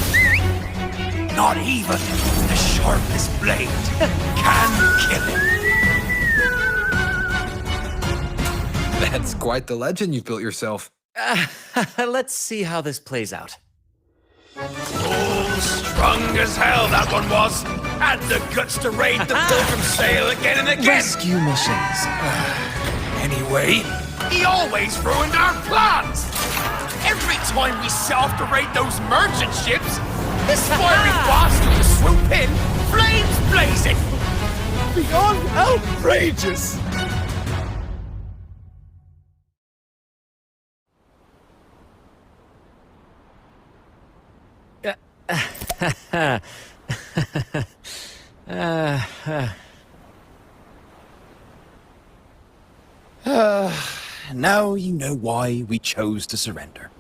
Not even the sharpest blade can kill him. That's quite the legend you've built yourself. Let's see how this plays out. Oh, strong as hell that one was. Had the guts to raid the Pilgrim Sail again and again. Rescue missions. Anyway, he always ruined our plans. Every time we set off to raid those merchant ships, this fiery bastard would swoop in, flames blazing. Beyond outrageous. Now you know why we chose to surrender.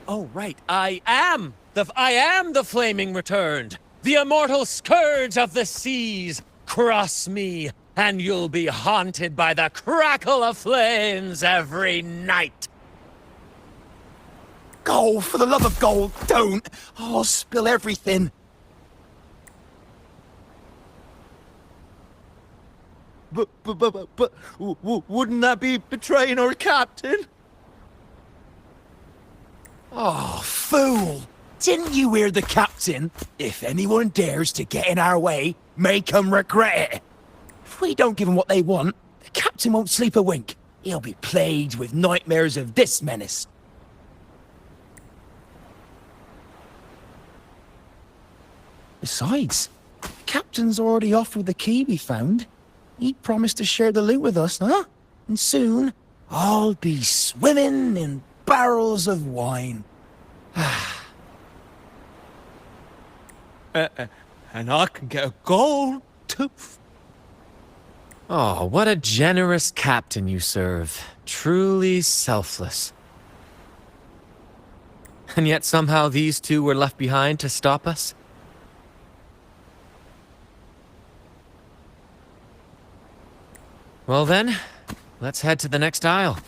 Oh, right. I am the Flaming Returned, the immortal scourge of the seas. Cross me, and you'll be haunted by the crackle of flames every night. Gold, for the love of gold, don't! I'll spill everything. But wouldn't that be betraying our captain? Oh, fool! Didn't you hear the captain? If anyone dares to get in our way, make them regret it. If we don't give them what they want, The captain won't sleep a wink. He'll be plagued with nightmares of this menace. Besides, the captain's already offered the key we found. He promised to share the loot with us, huh? And soon, I'll be swimming in barrels of wine. And I can get a gold tooth. Oh, what a generous captain you serve. Truly selfless. And yet somehow these two were left behind to stop us? Well then, let's head to the next aisle.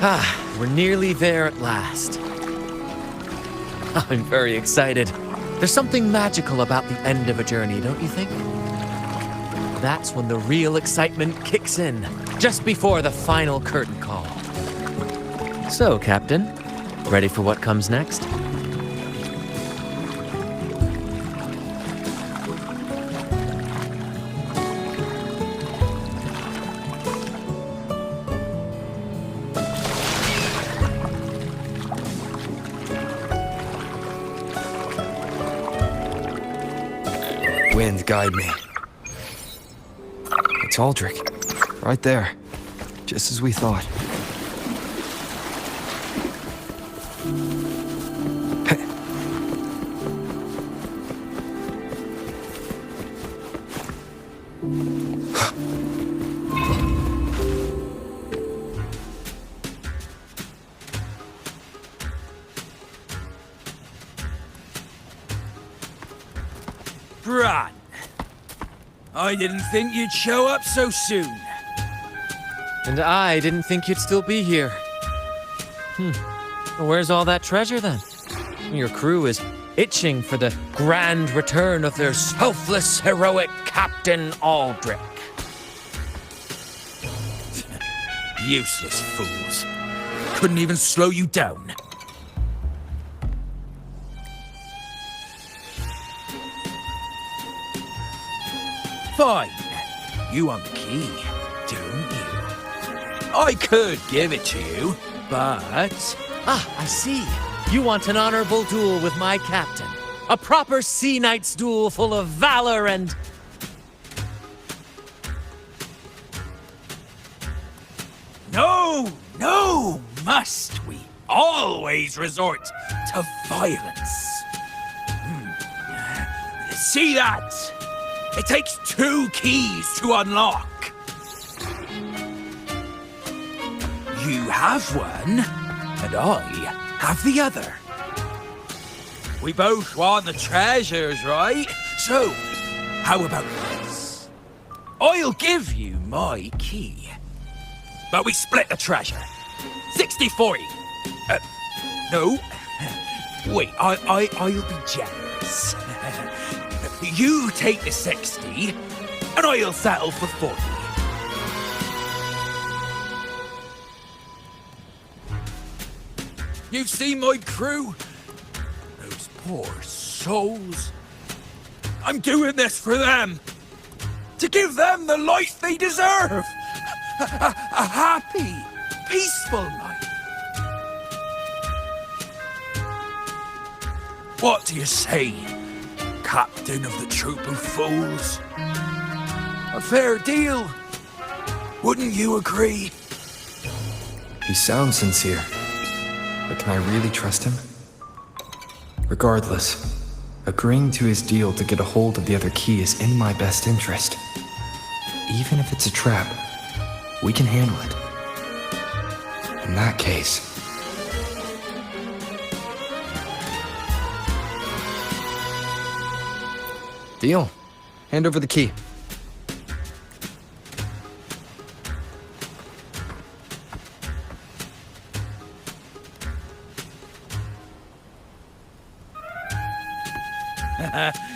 Ah, we're nearly there at last. I'm very excited. There's something magical about the end of a journey, don't you think? That's when the real excitement kicks in, just before the final curtain call. So, Captain, ready for what comes next? Wind, guide me. It's Aldrich. Right there. Just as we thought. Brant, I didn't think you'd show up so soon. And I didn't think you'd still be here. Where's all that treasure then? Your crew is itching for the grand return of their selfless, heroic Captain Aldrich. Useless fools. Couldn't even slow you down. Fine. You want the key, don't you? I could give it to you, but... Ah, I see. You want an honorable duel with my captain. A proper sea knight's duel full of valor and... No, must we always resort to violence? See that? It takes 2 keys to unlock. You have one, and I have the other. We both want the treasures, right? So, how about this? I'll give you my key, but we split the treasure. 60-40. No. Wait, I'll be generous. You take the 60, and I'll settle for 40. You've seen my crew? Those poor souls. I'm doing this for them. To give them the life they deserve. A happy, peaceful life. What do you say, Captain of the Troop of Fools? A fair deal. Wouldn't you agree? He sounds sincere. But can I really trust him? Regardless, agreeing to his deal to get a hold of the other key is in my best interest. Even if it's a trap, we can handle it. In that case... Deal. Hand over the key.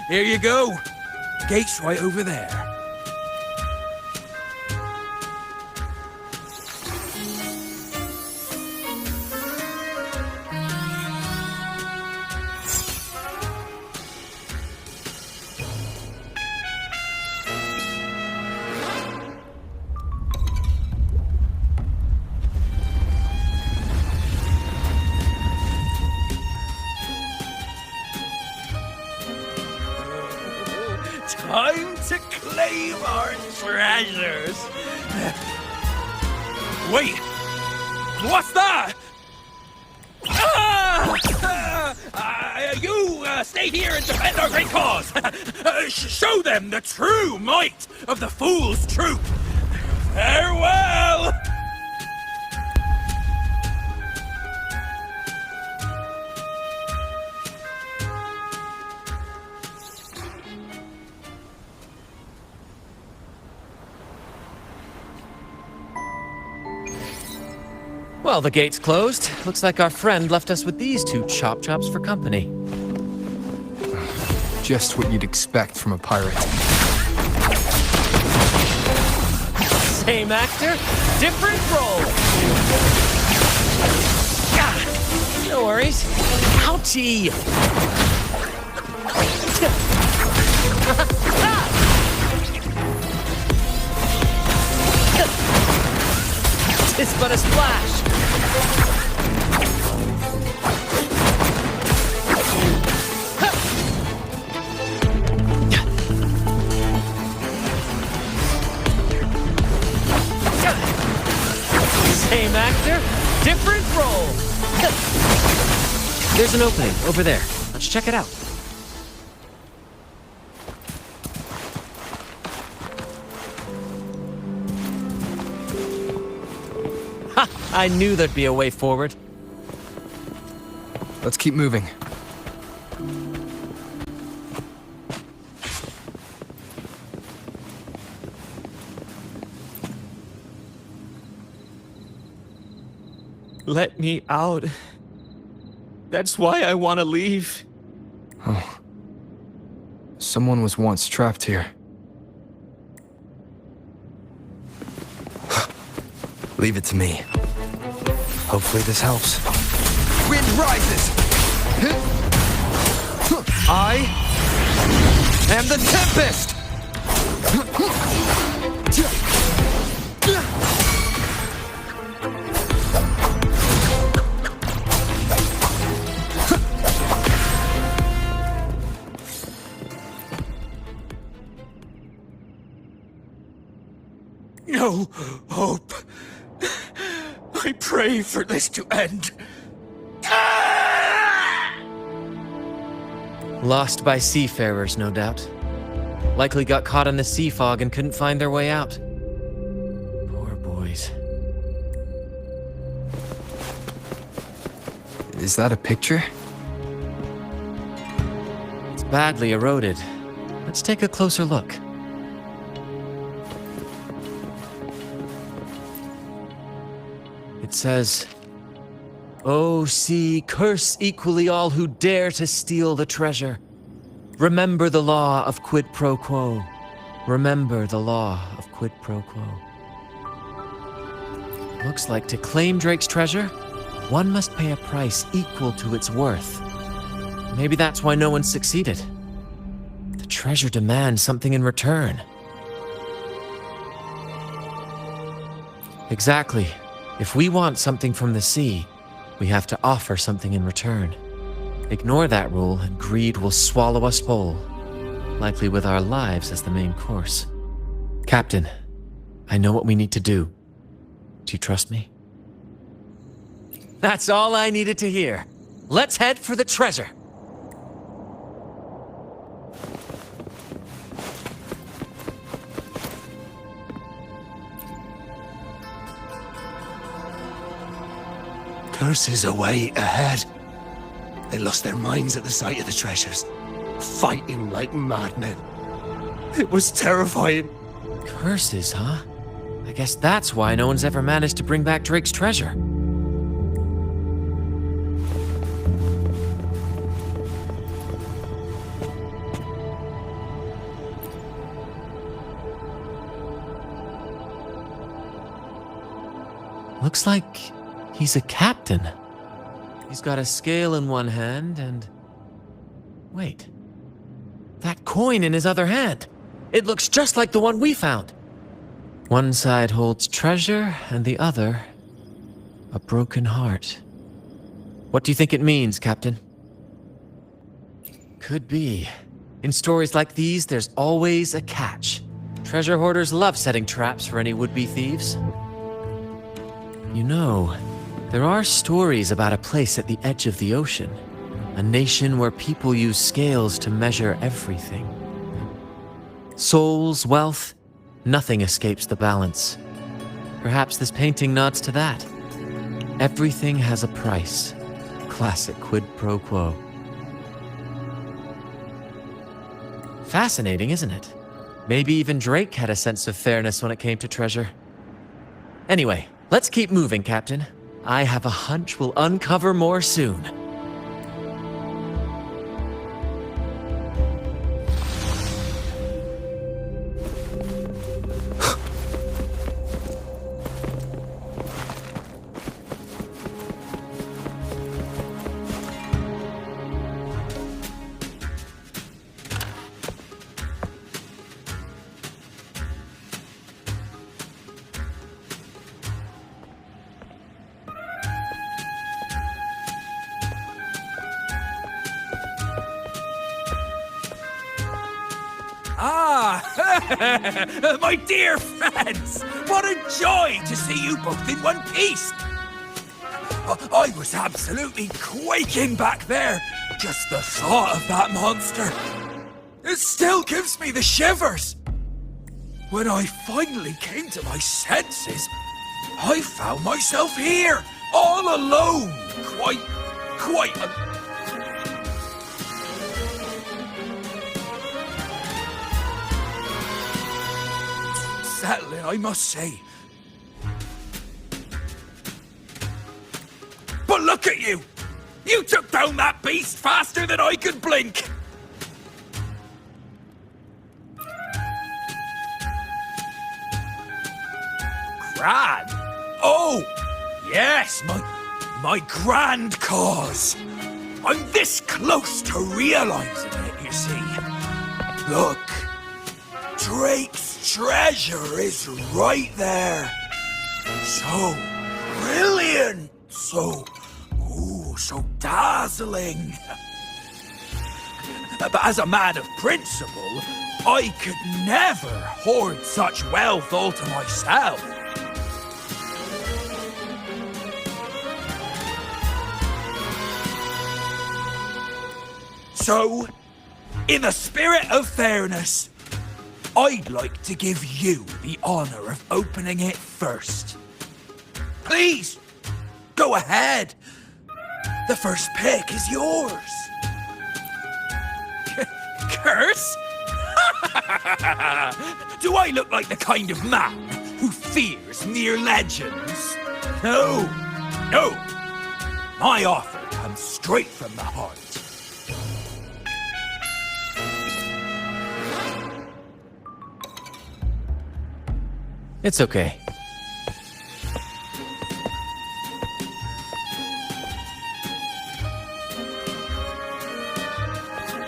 Here you go. Gate's right over there. Time to claim our treasures. Wait, what's that? You stay here and defend our great cause. Show them the true might of the Fool's Troop. Farewell. Well, the gate's closed. Looks like our friend left us with these two chop-chops for company. Just what you'd expect from a pirate. Same actor, different role. No worries. Ouchie! It's but a splash. Same actor, different role. There's an opening over there. Let's check it out. Ha! I knew there'd be a way forward. Let's keep moving. Let me out. That's why I want to leave. Oh. Someone was once trapped here. Leave it to me. Hopefully this helps. Wind rises! I am the Tempest! No hope. I pray for this to end. Lost by seafarers, no doubt. Likely got caught in the sea fog and couldn't find their way out. Poor boys. Is that a picture? It's badly eroded. Let's take a closer look. It says, "O sea, curse equally all who dare to steal the treasure. Remember the law of quid pro quo. Remember the law of quid pro quo." Looks like to claim Drake's treasure, one must pay a price equal to its worth. Maybe that's why no one succeeded. The treasure demands something in return. Exactly. If we want something from the sea, we have to offer something in return. Ignore that rule, and greed will swallow us whole, likely with our lives as the main course. Captain, I know what we need to do. Do you trust me? That's all I needed to hear. Let's head for the treasure. curses await ahead. They lost their minds at the sight of the treasures, fighting like madmen. It was terrifying. Curses, huh? I guess that's why no one's ever managed to bring back Drake's treasure. Looks like he's a captain. He's got a scale in one hand and... Wait. That coin in his other hand. It looks just like the one we found. One side holds treasure and the other... a broken heart. What do you think it means, Captain? Could be. In stories like these, there's always a catch. Treasure hoarders love setting traps for any would-be thieves. You know, there are stories about a place at the edge of the ocean. A nation where people use scales to measure everything. Souls, wealth, nothing escapes the balance. Perhaps this painting nods to that. Everything has a price. Classic quid pro quo. Fascinating, isn't it? Maybe even Drake had a sense of fairness when it came to treasure. Anyway, let's keep moving, Captain. I have a hunch we'll uncover more soon. My dear friends! What a joy to see you both in one piece! I was absolutely quaking back there. Just the thought of that monster. It still gives me the shivers. When I finally came to my senses, I found myself here, all alone. Quite... Settling, I must say. But look at you! You took down that beast faster than I could blink! Grand? Oh! Yes, my grand cause. I'm this close to realizing it, you see. Look. Drake's treasure is right there. So brilliant. So dazzling. But as a man of principle, I could never hoard such wealth all to myself. So, in the spirit of fairness, I'd like to give you the honor of opening it first. Please, go ahead. The first pick is yours. Curse? Do I look like the kind of man who fears mere legends? No. My offer comes straight from the heart. It's okay.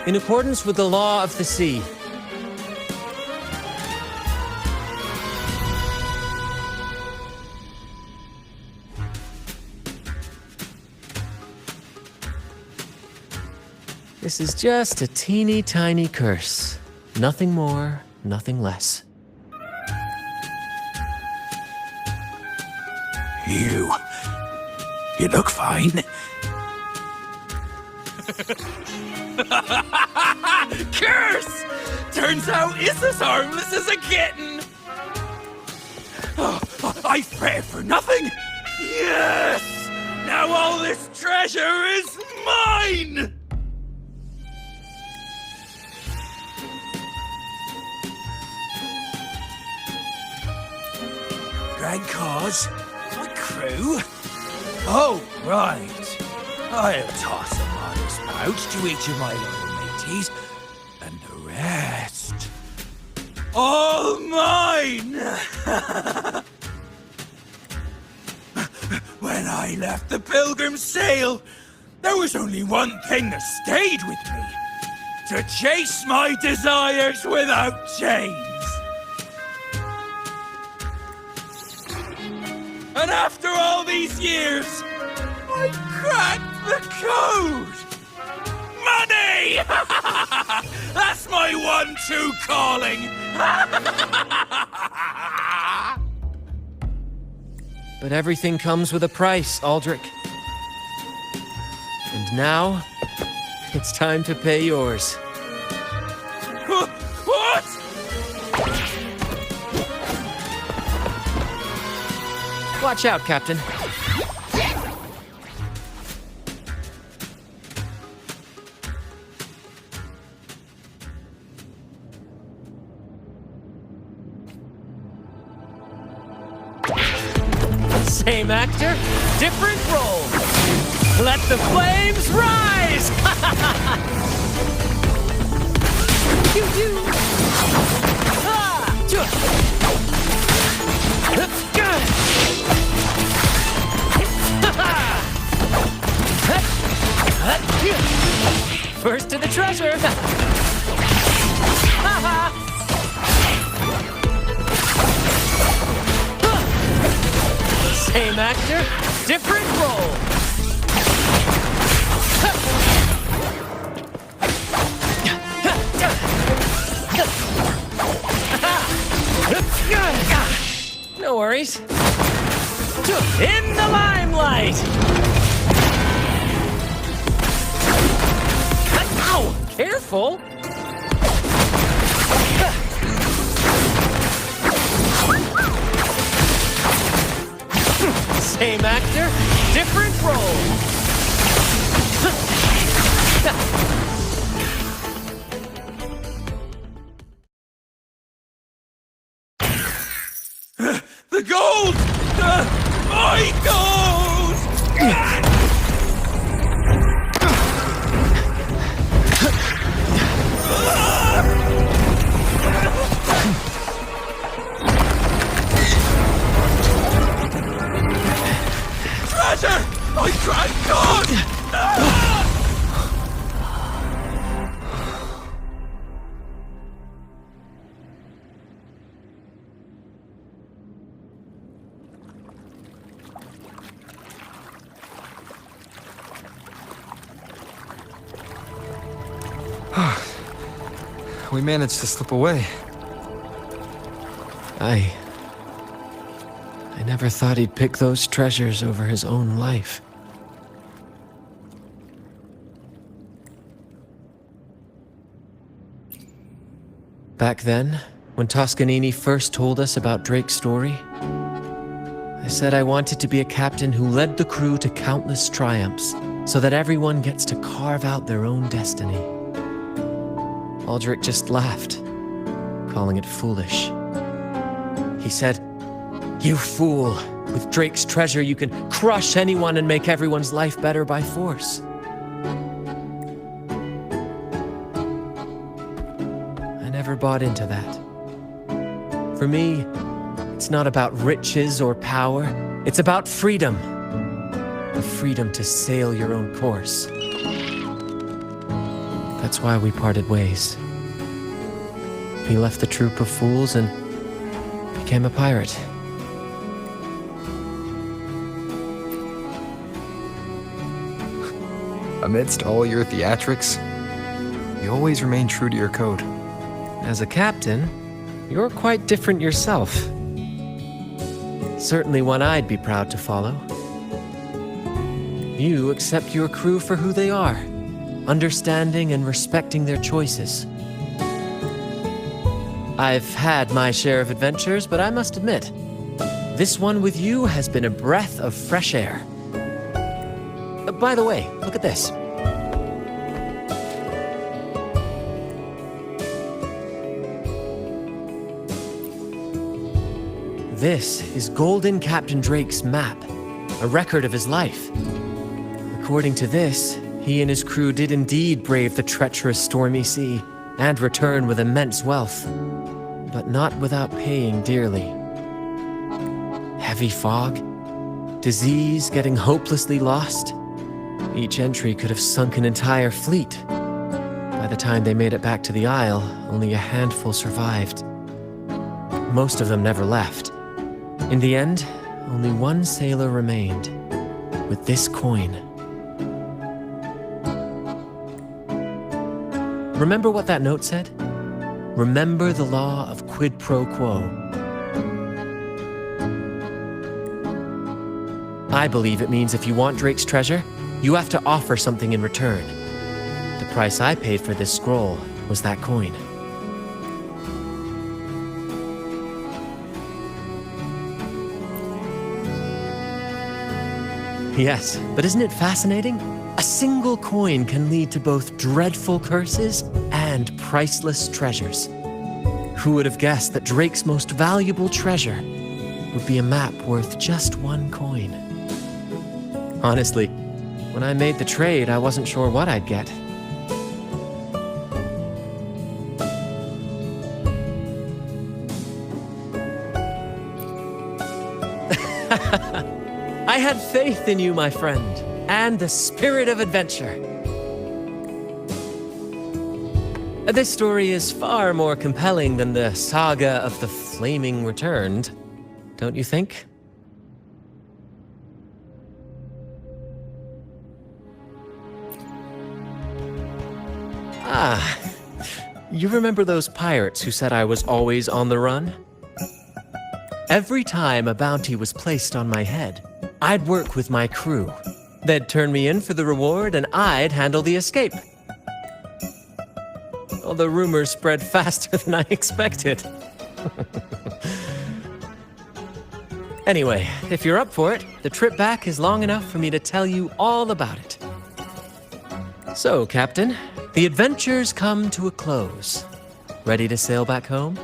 In accordance with the law of the sea, this is just a teeny tiny curse. Nothing more, nothing less. You look fine. Curse! Turns out it's as harmless as a kitten. Oh, I fret for nothing. Yes! Now all this treasure is mine! Grand cause? My crew? Oh, right. I'll toss a modest pouch to each of my loyal mateys, and the rest... all mine! When I left the Pilgrim's Sail, there was only one thing that stayed with me. To chase my desires without chains. And after all these years, I cracked the code! Money! That's my one-true calling! But everything comes with a price, Aldrich. And now, it's time to pay yours. What? Watch out, Captain. Same actor, different role. Let the flames rise! First to the treasure! Same actor, different role. No worries. In the limelight! Ow! Careful! Same actor, different role. The gold! My gold! Treasure! My grand god! We managed to slip away. I never thought he'd pick those treasures over his own life. Back then, when Toscanini first told us about Drake's story, I said I wanted to be a captain who led the crew to countless triumphs, so that everyone gets to carve out their own destiny. Aldrich just laughed, calling it foolish. He said, "You fool! With Drake's treasure, you can crush anyone and make everyone's life better by force." I never bought into that. For me, it's not about riches or power. It's about freedom. The freedom to sail your own course. That's why we parted ways. He left the troop of fools and became a pirate. Amidst all your theatrics, you always remain true to your code. As a captain, you're quite different yourself. Certainly one I'd be proud to follow. You accept your crew for who they are, understanding and respecting their choices. I've had my share of adventures, but I must admit, this one with you has been a breath of fresh air. by the way, look at this. This is Golden Captain Drake's map, a record of his life. According to this, he and his crew did indeed brave the treacherous stormy sea and return with immense wealth, but not without paying dearly. Heavy fog, disease, getting hopelessly lost. Each entry could have sunk an entire fleet. By the time they made it back to the Isle, only a handful survived. Most of them never left. In the end, only one sailor remained, with this coin. Remember what that note said? Remember the law of quid pro quo. I believe it means if you want Drake's treasure, you have to offer something in return. The price I paid for this scroll was that coin. Yes, but isn't it fascinating? A single coin can lead to both dreadful curses and priceless treasures. Who would have guessed that Drake's most valuable treasure would be a map worth just one coin? Honestly, when I made the trade, I wasn't sure what I'd get. I had faith in you, my friend, and the spirit of adventure. This story is far more compelling than the saga of the Flaming Returned, don't you think? Ah, you remember those pirates who said I was always on the run? Every time a bounty was placed on my head, I'd work with my crew. They'd turn me in for the reward and I'd handle the escape. Well, the rumors spread faster than I expected. Anyway, if you're up for it, the trip back is long enough for me to tell you all about it. So, Captain, the adventures come to a close. Ready to sail back home?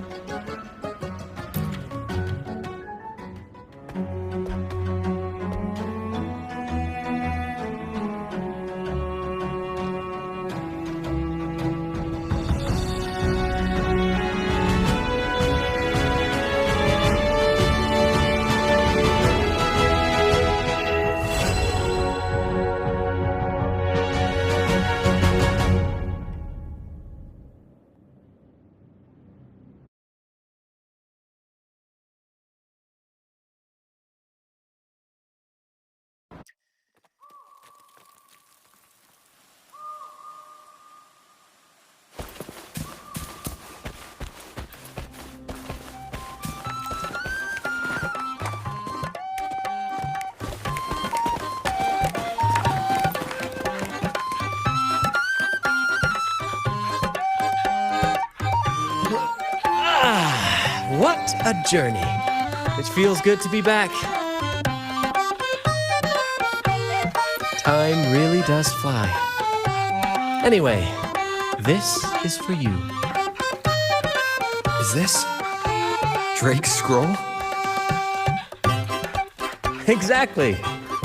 What a journey. It feels good to be back. Time really does fly. Anyway, this is for you. Is this Drake's scroll? Exactly.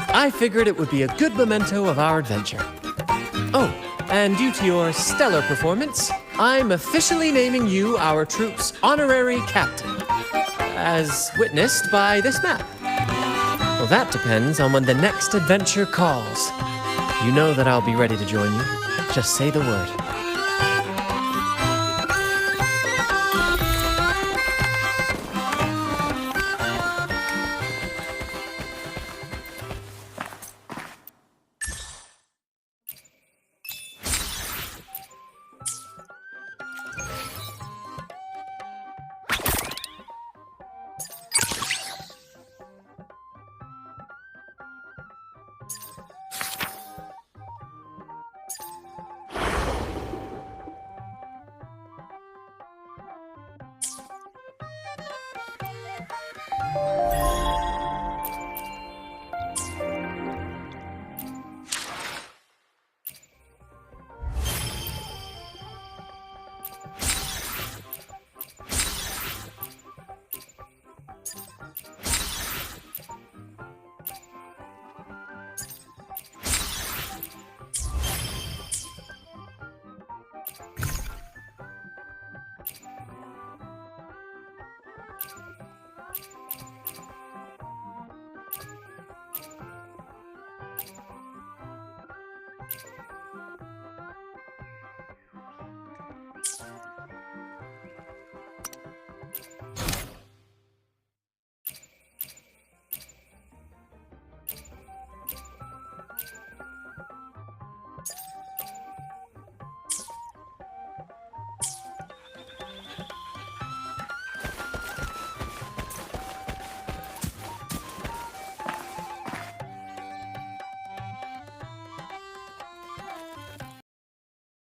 I figured it would be a good memento of our adventure. Oh, and due to your stellar performance, I'm officially naming you our troop's honorary captain, as witnessed by this map. Well, that depends on when the next adventure calls. You know that I'll be ready to join you. Just say the word.